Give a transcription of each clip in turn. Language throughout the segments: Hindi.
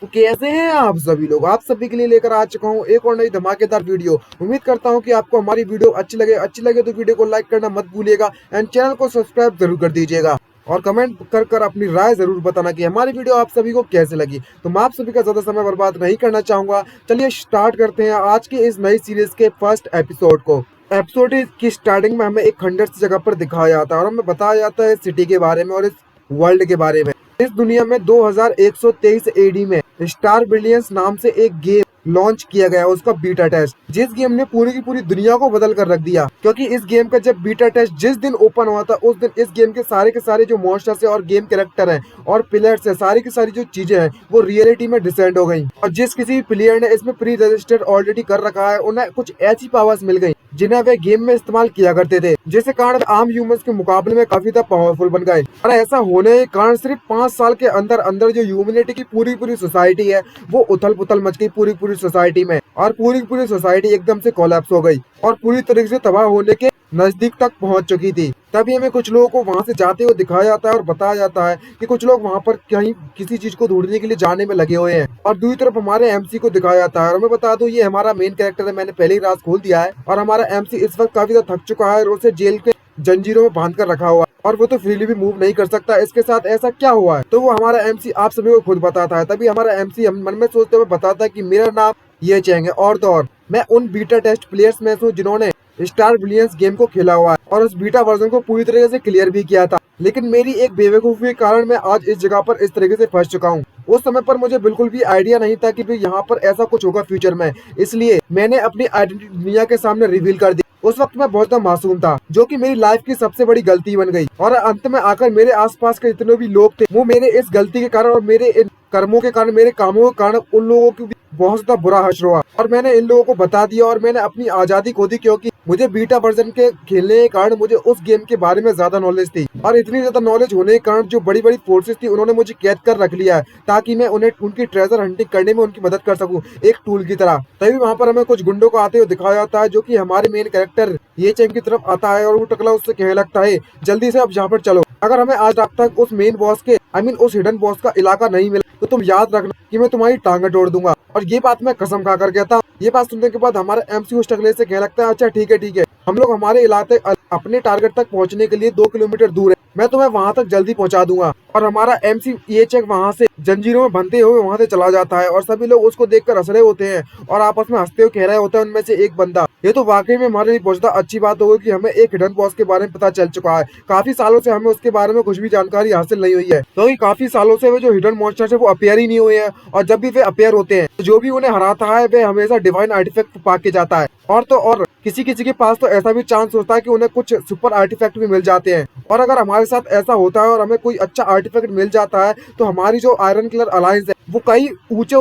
तो कैसे हैं आप सभी लोग। आप सभी के लिए लेकर आ चुका हूँ एक और नई धमाकेदार वीडियो। उम्मीद करता हूँ कि आपको हमारी वीडियो अच्छी लगे तो वीडियो को लाइक करना मत भूलिएगा एंड चैनल को सब्सक्राइब जरूर कर दीजिएगा और कमेंट कर अपनी राय जरूर बताना कि हमारी वीडियो आप सभी को कैसे लगी। तो मैं आप सभी का ज्यादा समय बर्बाद नहीं करना चाहूंगा। चलिए स्टार्ट करते हैं आज की इस नई सीरीज के फर्स्ट एपिसोड को। एपिसोड की स्टार्टिंग में हमें एक खंडर जगह पर दिखाया जाता है और हमें बताया जाता है इस सिटी के बारे में और इस वर्ल्ड के बारे में। इस दुनिया में 2123 एडी में स्टार ब्रिलियंस नाम से एक गेम लॉन्च किया गया, उसका बीटा टेस्ट, जिस गेम ने पूरी की पूरी दुनिया को बदल कर रख दिया। क्योंकि इस गेम का जब बीटा टेस्ट जिस दिन ओपन हुआ था उस दिन इस गेम के सारे जो मॉन्स्टर्स है और गेम कैरेक्टर हैं और प्लेयर्स है, सारी की सारी जो चीजें हैं वो रियलिटी में डिसेंड हो गई। और जिस किसी प्लेयर ने इसमें प्री रजिस्टर्ड ऑलरेडी कर रखा है उन्हें कुछ ऐसी पावर्स मिल गई जिन्हें वे गेम में इस्तेमाल किया करते थे, जिसके कारण आम ह्यूमंस के मुकाबले में काफी ज्यादा पावरफुल बन गए। और ऐसा होने के कारण सिर्फ 5 साल के अंदर अंदर जो ह्यूमैनिटी की पूरी सोसाइटी है वो उथल पुथल मच गई पूरी सोसाइटी में, और पूरी सोसाइटी एकदम से कोलैप्स हो गई और पूरी तरीके से तबाह होने के नजदीक तक पहुंच चुकी थी। तभी हमें कुछ लोगों को वहां से जाते हुए दिखाया जाता है और बताया जाता है कि कुछ लोग वहां पर कहीं किसी चीज को ढूंढने के लिए जाने में लगे हुए हैं। और दूसरी तरफ हमारे एमसी को दिखाया जाता है और मैं बता दूं ये हमारा मेन कैरेक्टर है, मैंने पहले ही राज खोल दिया है। और हमारा एमसी इस वक्त काफी ज्यादा थक चुका है और उसे जेल के जंजीरों में बांध कर रखा हुआ है और वो तो फ्रीली भी मूव नहीं कर सकता। इसके साथ ऐसा क्या हुआ है तो वो हमारा एमसी आप सभी को खुद बताता है। तभी हमारा एमसी मन में सोचते हुए बताता है कि मेरा नाम ये चेंग है और तो और मैं उन बीटा टेस्ट प्लेयर्स में हूँ जिन्होंने स्टार ब्रिलियंस गेम को खेला हुआ है और उस बीटा वर्जन को पूरी तरीके से क्लियर भी किया था। लेकिन मेरी एक बेवकूफी के कारण मैं आज इस जगह पर इस तरीके से फंस चुका हूँ। उस समय पर मुझे बिल्कुल भी आइडिया नहीं था कि भाई यहाँ पर ऐसा कुछ होगा फ्यूचर में, इसलिए मैंने अपनी आइडेंटिटी दुनिया के सामने रिवील कर दी। उस वक्त मैं बहुत मासूम था, जो कि मेरी लाइफ की सबसे बड़ी गलती बन गई। और अंत में आकर मेरे आसपास के जितने भी लोग थे वो मेरे इस गलती के कारण और मेरे इन कर्मों के कारण, मेरे कामों के कारण उन लोगों की भी बहुत ज्यादा बुरा हश्र हुआ और मैंने इन लोगों को बता दिया और मैंने अपनी आजादी खो दी। क्योंकि मुझे बीटा वर्जन के खेलने के कारण मुझे उस गेम के बारे में ज्यादा नॉलेज थी और इतनी ज्यादा नॉलेज होने के कारण जो बड़ी बड़ी फोर्सेस थी उन्होंने मुझे कैद कर रख लिया है ताकि मैं उन्हें उनकी ट्रेजर हंटिंग करने में उनकी मदद कर सकूं एक टूल की तरह। तभी वहां पर हमें कुछ गुंडों को आते हुए दिखाया जाता है, जो कि हमारे मेन कैरेक्टर ये चैंग की तरफ आता है और वो टकला उससे कहने लगता है जल्दी से अब यहाँ पर चलो, अगर हमें आज रात तक उस मेन बॉस के उस हिडन बॉस का इलाका नहीं मिला तो तुम याद रखना कि मैं तुम्हारी टांगें तोड़ दूंगा। और ये बात मैं कसम खाकर कहता हूँ। ये बात सुनने के बाद हमारा एमसी उस टकले से कहने लगता है अच्छा ठीक है, हम लोग हमारे इलाके अपने टारगेट तक पहुंचने के लिए 2 किलोमीटर दूर है, मैं तुम्हें वहां तक जल्दी पहुंचा दूंगा। और हमारा एमसी ये चेक वहां से जंजीरों में बंधे हुए वहां से चला जाता है और सभी लोग उसको देखकर हंस रहे होते हैं और आपस में हंसते हुए कह रहे होते हैं उनमें से एक बंदा, ये तो वाकई में हमारे लिए बहुत ज्यादा अच्छी बात होगी कि हमें एक हिडन बॉस के बारे में पता चल चुका है। काफी सालों से हमें उसके बारे में कुछ भी जानकारी हासिल नहीं हुई है, क्योंकि काफी सालों से वो जो हिडन मॉन्स्टर्स है वो अपेयर ही नहीं हुए हैं और जब भी वे अपेयर होते हैं तो जो भी उन्हें हराता है वे हमेशा डिवाइन आर्टिफैक्ट पाके जाता है। और तो और किसी के पास तो ऐसा भी चांस होता है कि उन्हें कुछ सुपर आर्टिफैक्ट भी मिल जाते हैं। और अगर हमारे साथ ऐसा होता है और हमें कोई अच्छा आर्टिफैक्ट मिल जाता है तो हमारी जो आयरन किलर अलायंस है वो कई ऊंचे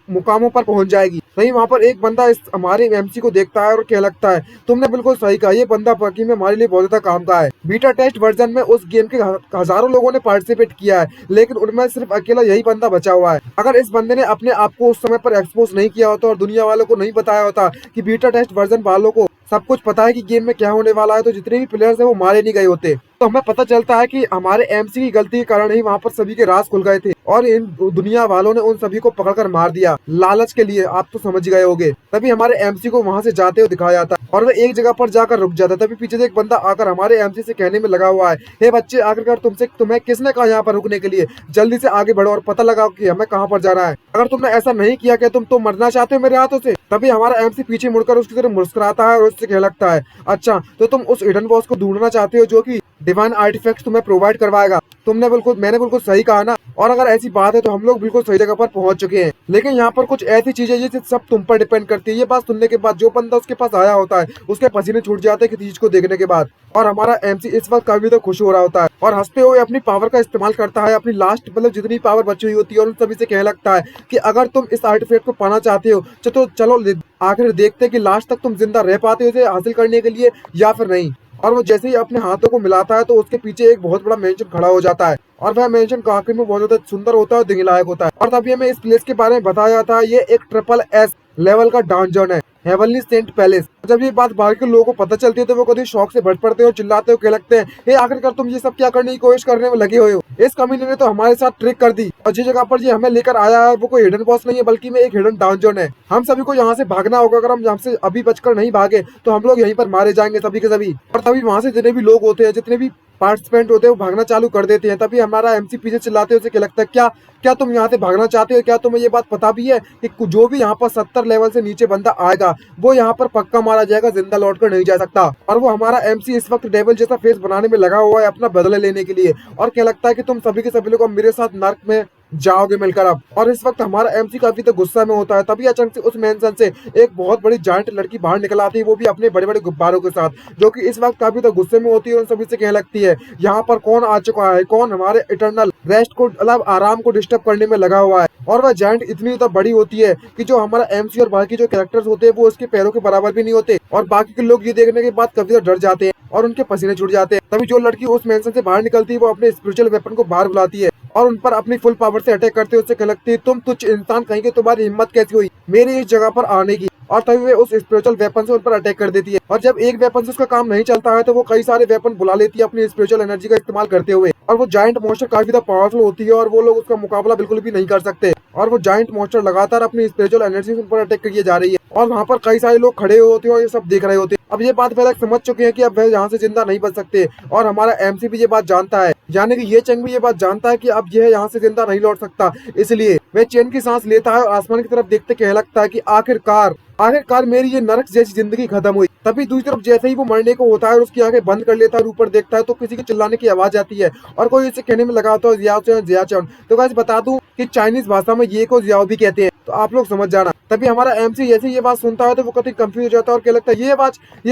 मुकामों पर पहुंच जाएगी। वहीं वहां पर एक बंदा इस हमारे एमसी को देखता है और कहने लगता है तुमने बिल्कुल सही कहा, ये बंदा वाकई में हमारे लिए बहुत ज्यादा काम का है। बीटा टेस्ट वर्जन में उस गेम के हजारों लोगों ने पार्टिसिपेट किया है लेकिन उनमें सिर्फ अकेला यही बंदा बचा हुआ है। अगर इस बंदे ने अपने आप को उस समय पर एक्सपोज नहीं किया होता और दुनिया वालों को नहीं बताया होता कि बीटा टेस्ट वर्जन वालों को सब कुछ पता है कि गेम में क्या होने वाला है, तो जितने भी प्लेयर्स हैं वो मारे नहीं गए होते। तो हमें पता चलता है कि हमारे एमसी की गलती के कारण ही वहां पर सभी के राज खुल गए थे और इन दुनिया वालों ने उन सभी को पकड़कर मार दिया लालच के लिए, आप तो समझ गए होंगे। तभी हमारे एमसी को वहां से जाते हुए दिखाया जाता है और वह एक जगह पर जाकर रुक जाता है। तभी पीछे से एक बंदा आकर हमारे एमसी से कहने में लगा हुआ है, हे बच्चे आखिरकार तुम्हें किसने कहा यहाँ पर रुकने के लिए, जल्दी से आगे बढ़ो और पता लगाओ कि हमें कहाँ पर जाना है। अगर तुमने ऐसा नहीं किया कि तुम तो मरना चाहते हो मेरे हाथों से। तभी हमारा एमसी पीछे मुड़कर उसकी तरफ मुस्कुराता है और उससे कहने लगता है अच्छा तो तुम उस हिडन बॉस को ढूंढना चाहते हो जो कि डिवाइन आर्टिफैक्ट तुम्हें प्रोवाइड करवाएगा। मैंने बिल्कुल सही कहा ना। और अगर ऐसी बात है तो हम लोग बिल्कुल सही जगह पर पहुंच चुके हैं, लेकिन यहाँ पर कुछ ऐसी चीजें ये सब तुम पर डिपेंड करती है। ये बात सुनने के बाद जो बंदा उसके पास आया होता है उसके पसीने छूट जाते हैं किसी चीज को देखने के बाद। और हमारा एमसी इस वक्त काफी तो खुश हो रहा होता है और हंसते हुए अपनी पावर का इस्तेमाल करता है, अपनी लास्ट जितनी पावर बची हुई होती है और उन सभी से कहने लगता है कि अगर तुम इस आर्टिफैक्ट को पाना चाहते हो तो चलो आखिर देखते कि लास्ट तक तुम जिंदा रह पाते हो इसे हासिल करने के लिए या फिर नहीं। और वो जैसे ही अपने हाथों को मिलाता है तो उसके पीछे एक बहुत बड़ा मेंशन खड़ा हो जाता है और वह मेंशन वाकई में बहुत ज्यादा सुंदर होता है और देखने लायक होता है। और तभी हमें इस प्लेस के बारे में बताया जाता है ये एक ट्रिपल एस लेवल का डंजन है हेवनली सेंट पैलेस। जब ये बात बाकी के लोगों को पता चलती है तो वो कभी शौक से भट पड़ते हैं और चिल्लाते हो, कहने लगते हैं, हे आखिरकार तुम ये सब क्या करने की कोशिश करने में लगे हुए हो। इस कमीने ने तो हमारे साथ ट्रिक कर दी और जिस जगह पर ये हमें लेकर आया है वो कोई हिडन बॉस नहीं है बल्कि में एक हिडन डाउनजोन है। हम सभी को यहाँ से भागना होगा। अगर हम यहाँ से अभी बचकर नहीं भागे तो हम लोग यहीं पर मारे जाएंगे सभी के सभी। और तभी वहां से जितने भी लोग होते हैं, जितने भी पार्टिसिपेंट होते हैं, वो भागना चालू कर देते हैं। तभी हमारा एमसी पीछे चिल्लाते हैं, उसे क्या लगता है, क्या क्या तुम यहाँ से भागना चाहते हो? क्या तुम्हें ये बात पता भी है कि जो भी यहाँ पर 70 लेवल से नीचे बंदा आएगा वो यहाँ पर पक्का मारा जाएगा, जिंदा लौट कर नहीं जा सकता। और वो हमारा एमसी इस वक्त डेविल जैसा फेस बनाने में लगा हुआ है अपना बदला लेने के लिए। और क्या लगता है कि तुम सभी के सभी लोग मेरे साथ नर्क में जाओगे मिलकर अब। और इस वक्त हमारा एमसी काफी तो गुस्सा में होता है। तभी अचानक से उस मेंशन से एक बहुत बड़ी जायंट लड़की बाहर निकल आती है, वो भी अपने बड़े बड़े गुब्बारों के साथ, जो कि इस वक्त काफी तो गुस्से में होती है और सभी से कहने लगती है, यहाँ पर कौन आ चुका है, कौन हमारे इटर्नल रेस्ट को मतलब आराम को डिस्टर्ब करने में लगा हुआ है। और वह जायंट इतनी तो बड़ी होती है कि जो हमारा एमसी और बाकी जो कैरेक्टर्स होते हैं वो उसके पैरों के बराबर भी नहीं होते। और बाकी के लोग ये देखने के बाद काफी डर जाते हैं और उनके पसीने छूट जाते हैं। तभी जो लड़की उस मेंशन से बाहर निकलती है वो अपने स्पिरिचुअल वेपन को बाहर बुलाती है और उन पर अपनी फुल पावर से अटैक करते हुए उससे कहने लगती है, तुम तुच्छ इंसान कहीं के, तुम्हारी हिम्मत कैसी हुई मेरी इस जगह पर आने की। और तभी वे उस स्पिरिचुअल वेपन से उन पर अटैक कर देती है। और जब एक वेपन से उसका काम नहीं चलता है तो वो कई सारे वेपन बुला लेती है अपनी स्पिरिचुअल एनर्जी का इस्तेमाल करते हुए। और वो जायंट मॉन्स्टर काफी ज्यादा पावरफुल होती है और वो लोग उसका मुकाबला बिल्कुल भी नहीं कर सकते। और वो जायंट मॉन्स्टर लगातार अपनी स्पिरिचुअल एनर्जी से उन पर अटैक किए जा रही है और वहाँ पर कई सारे लोग खड़े होते हैं और ये सब देख रहे होते हैं। अब ये बात पहले समझ चुके हैं कि अब वह यहाँ से जिंदा नहीं बच सकते और हमारा एमसी भी ये बात जानता है, यानी कि ये चंग भी ये बात जानता है कि अब यह यहाँ से जिंदा नहीं लौट सकता। इसलिए वह चैन की सांस लेता है और आसमान की तरफ देखते कहने लगता है कि आखिरकार मेरी ये नरक जैसी जिंदगी खत्म हुई। तभी दूसरी तरफ जैसे ही वो मरने को होता है और उसकी आंखें बंद कर लेता है और ऊपर देखता है तो किसी के चिल्लाने की आवाज आती है और कोई इसे कहने में लगा होता है, जियाचन। तो गाइस बता दूं कि चाइनीज भाषा में ये को जियाओ भी कहते हैं, तो आप लोग समझ जाना। तभी हमारा एमसी जैसे ये बात सुनता है तो वो कभी कंफ्यूज हो जाता है और क्या लगता है, ये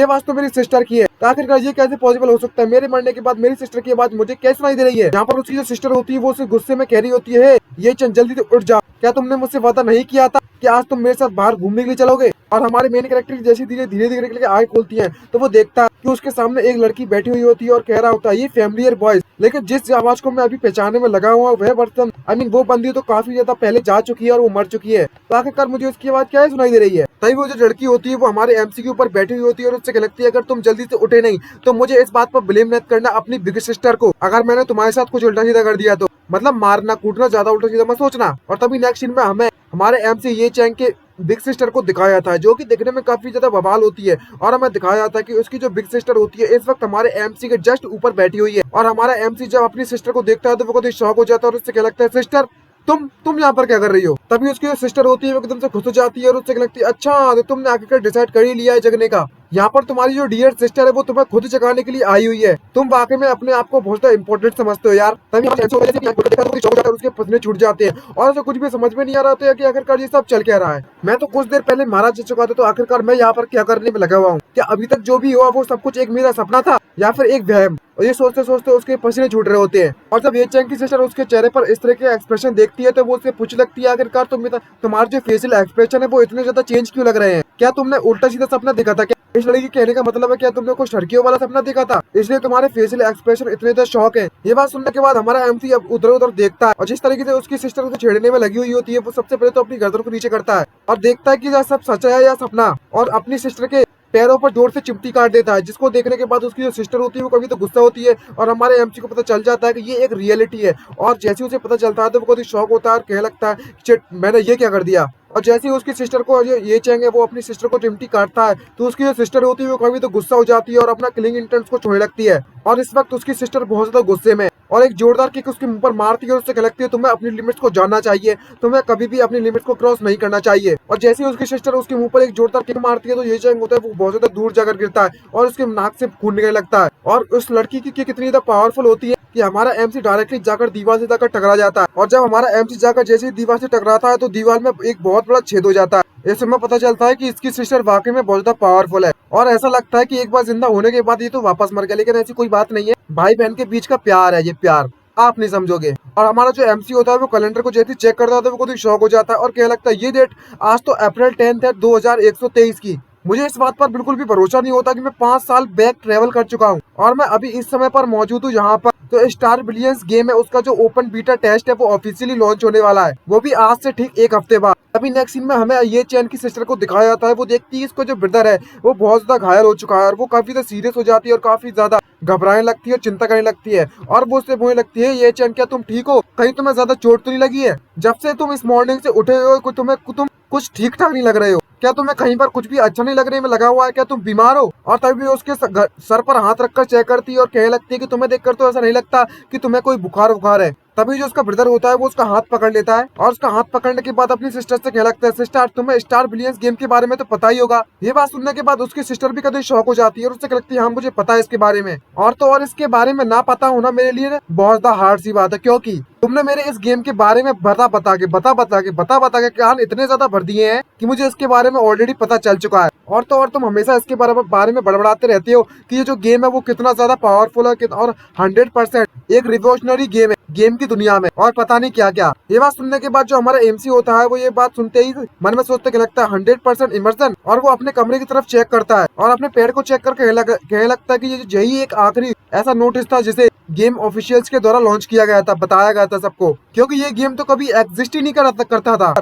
आवाज तो मेरी सिस्टर की है। तो आखिरकार ये कैसे पॉसिबल हो सकता है? मेरे मरने के बाद मेरी सिस्टर की आवाज मुझे कैसे सुनाई दे रही है? यहाँ पर उसकी जो सिस्टर होती है वो उसे गुस्से में कह रही होती है, ये चंद जल्दी से उठ जा, क्या तुमने मुझसे वादा नहीं किया था कि आज तुम मेरे साथ बाहर घूमने के लिए चलोगे? और हमारे मेन कैरेक्टर जैसे धीरे धीरे आँख खोलती है तो वो देखता है कि उसके सामने एक लड़की बैठी हुई होती है और कह रहा होता है, ये फैमिलियर वॉइस। लेकिन जिस आवाज को मैं अभी पहचानने में लगा हुआ वह बर्तन वो बंदी तो काफी ज्यादा पहले जा चुकी है और वो मर चुकी है। तो आखिरकार मुझे उसकी आवाज क्या सुनाई दे रही है? तभी वो जो लड़की होती है वो हमारे एमसी के ऊपर बैठी हुई होती है और उससे कहती है, अगर तुम जल्दी से उठे नहीं तो मुझे इस बात पर ब्लेम मत करना अपनी बिग सिस्टर को, अगर मैंने तुम्हारे साथ कुछ उल्टा सीधा कर दिया तो। मतलब मारना कूटना, ज्यादा उल्टा सीधा मत सोचना। और तभी नेक्स्ट सीन में हमें हमारे एमसी ये चैंग के बिग सिस्टर को दिखाया था, जो कि दिखने में काफी ज्यादा बवाल होती है। और हमें दिखाया था कि उसकी जो बिग सिस्टर होती है इस वक्त हमारे एमसी के जस्ट ऊपर बैठी हुई है। और हमारा एमसी जब अपनी सिस्टर को देखता है तो वो कभी शॉक हो जाता है और उससे क्या लगता है, सिस्टर तुम यहाँ पर क्या कर रही हो? तभी उसकी जो सिस्टर होती है वो एकदम से खुश हो जाती है और उससे लगती है, अच्छा तो तुमने आखिरकार डिसाइड कर ही लिया है जगने का। यहाँ पर तुम्हारी जो डियर सिस्टर है वो तुम्हें खुद जगाने के लिए आई हुई है। तुम वाकई में अपने आप को बहुत ज्यादा इंपॉर्टेंट समझते हो यार। तभी उसके पसीने छूट जाते हैं और उसे कुछ भी समझ में नहीं आ रहा था कि आखिरकार ये सब चल क्या रहा है। मैं तो कुछ देर पहले मारा जा चुका था, तो आखिरकार मैं यहाँ पर क्या करने में लगा हुआ हूँ? क्या अभी तक जो भी हुआ वो सब कुछ एक मेरा सपना था या फिर एक वहम? और ये सोचते सोचते उसके पसीने छूट रहे होते हैं। और जब ये चैंग की सिस्टर उसके चेहरे पर इस तरह के एक्सप्रेशन देखती है तो वो उससे पूछ लगती है, आखिरकार तुम्हारे जो फेशियल एक्सप्रेशन है वो इतने ज्यादा चेंज क्यों लग रहे हैं? क्या तुमने उल्टा सीधा सपना देखा था क्या? इस लड़की के कहने का मतलब है क्या तुमने कुछ लड़कियों वाला सपना देखा था, इसलिए तुम्हारे फेशियल एक्सप्रेशन इतने ज्यादा शौक है? ये बात सुनने के बाद हमारा एमसी अब उधर उधर देखता है और जिस तरीके से उसकी सिस्टर उसे छेड़ने में लगी हुई होती है वो सबसे पहले तो अपनी गर्दन को नीचे करता है और देखता है कि यह सब सच है या सपना, और अपनी सिस्टर के पैरों पर जोर से चिमटी काट देता है, जिसको देखने के बाद उसकी जो सिस्टर होती है वो कभी तो गुस्सा होती है और हमारे एमसी को पता चल जाता है कि ये एक रियलिटी है। और जैसे उसे पता चलता है तो वो कभी शौक होता है और कहने लगता है, शिट मैंने ये क्या कर दिया। और जैसे ही उसकी सिस्टर को ये चैंग है वो अपनी सिस्टर को चिमटी काटता है तो उसकी जो सिस्टर होती है वो कभी तो गुस्सा हो जाती है और अपना किलिंग इंटेंस को छोड़ने लगती है। और इस वक्त उसकी सिस्टर बहुत ज्यादा गुस्से में और एक जोरदार किक उसके मुंह पर मारती है और उससे कहती है, तुम्हें अपनी लिमिट्स को जानना चाहिए, तुम्हें कभी भी अपनी लिमिट्स को क्रॉस नहीं करना चाहिए। और जैसे ही उसकी सिस्टर उसके मुंह पर एक जोरदार किक मारती है तो ये चैंग होता है वो बहुत ज्यादा दूर जाकर गिरता है और उसके नाक से खून निकलने लगता है। और उस लड़की की किक इतनी ज्यादा पावरफुल होती है कि हमारा एमसी डायरेक्टली जाकर दीवार से जाकर टकरा जाता है। और जब हमारा एमसी जाकर जैसे ही दीवार से टकराता है तो दीवार में एक बहुत बड़ा छेद हो जाता है। इससे हमें पता चलता है कि इसकी सिस्टर वाकई में बहुत ज्यादा पावरफुल है और ऐसा लगता है कि एक बार जिंदा होने के बाद ये तो वापस मर गया, लेकिन ऐसी कोई बात नहीं है। भाई बहन के बीच का प्यार है, ये प्यार आप नहीं समझोगे। और हमारा जो एमसी होता है वो कैलेंडर को जैसे चेक करता है तो वो खुद ही शॉक हो जाता है और कहने लगता है, ये डेट आज तो अप्रैल 10 है 2123 की। मुझे इस बात पर बिल्कुल भी भरोसा नहीं होता कि मैं 5 साल बैक ट्रेवल कर चुका हूँ और मैं अभी इस समय पर मौजूद हूँ यहाँ पर। तो स्टार बिलियंस गेम है, उसका जो ओपन बीटा टेस्ट है वो ऑफिशियली लॉन्च होने वाला है, वो भी आज से ठीक 1 हफ्ते बाद। अभी नेक्स्ट सीन में हमें ये चैन की सिस्टर को दिखाया जाता है। वो देखती है इसको जो ब्रदर है वो बहुत ज्यादा घायल हो चुका है और वो काफी ज्यादा सीरियस हो जाती है और काफी ज्यादा घबराने लगती है और चिंता करने लगती है। और वो उससे बोलने लगती है, ये चैन क्या तुम ठीक हो? कहीं तुम्हें ज्यादा चोट तो नहीं लगी है? जब से तुम इस मॉर्निंग से उठे हो तुम कुछ ठीक ठाक नहीं लग रहे हो। क्या तुम्हें कहीं पर कुछ भी अच्छा नहीं लग रही में लगा हुआ है? क्या तुम बीमार हो? और तभी वो उसके सर पर हाथ रखकर चेक करती है और कहने लगती है कि तुम्हें देखकर तो ऐसा नहीं लगता कि तुम्हें कोई बुखार है। तभी जो उसका ब्रदर होता है वो उसका हाथ पकड़ लेता है और उसका हाथ पकड़ने के बाद अपनी सिस्टर से कहने लगता है, सिस्टर तुम्हें स्टार बिलियंस गेम के बारे में तो पता ही होगा। ये बात सुनने के बाद उसकी सिस्टर भी कभी शॉक हो जाती है और उससे कहती है, हाँ मुझे पता है इसके बारे में। और तो और इसके बारे में ना पता होना मेरे लिए बहुत ज्यादा हार्ड सी बात है, क्योंकि तुमने मेरे इस गेम के बारे में बता बता के कान इतने ज्यादा भर दिए हैं कि मुझे इसके बारे में ऑलरेडी पता चल चुका है। और तो और तुम हमेशा इसके बारे में बड़बड़ाते रहते हो कि ये जो गेम है वो कितना ज्यादा पावरफुल है और 100% एक रिवोल्यूशनरी गेम है गेम की दुनिया में, और पता नहीं क्या क्या। ये बात सुनने के बाद जो हमारा एमसी होता है वो ये बात सुनते ही मन में सोचते लगता है 100% इमर्सन, और वो अपने कमरे की तरफ चेक करता है और अपने पेड़ को चेक करके कहने लगता है कि यही एक आखिरी ऐसा नोटिस था जिसे गेम ऑफिशियल्स के द्वारा लॉन्च किया गया था, बताया गया था सबको, क्योंकि ये गेम तो कभी एग्जिस्ट ही नहीं करता था।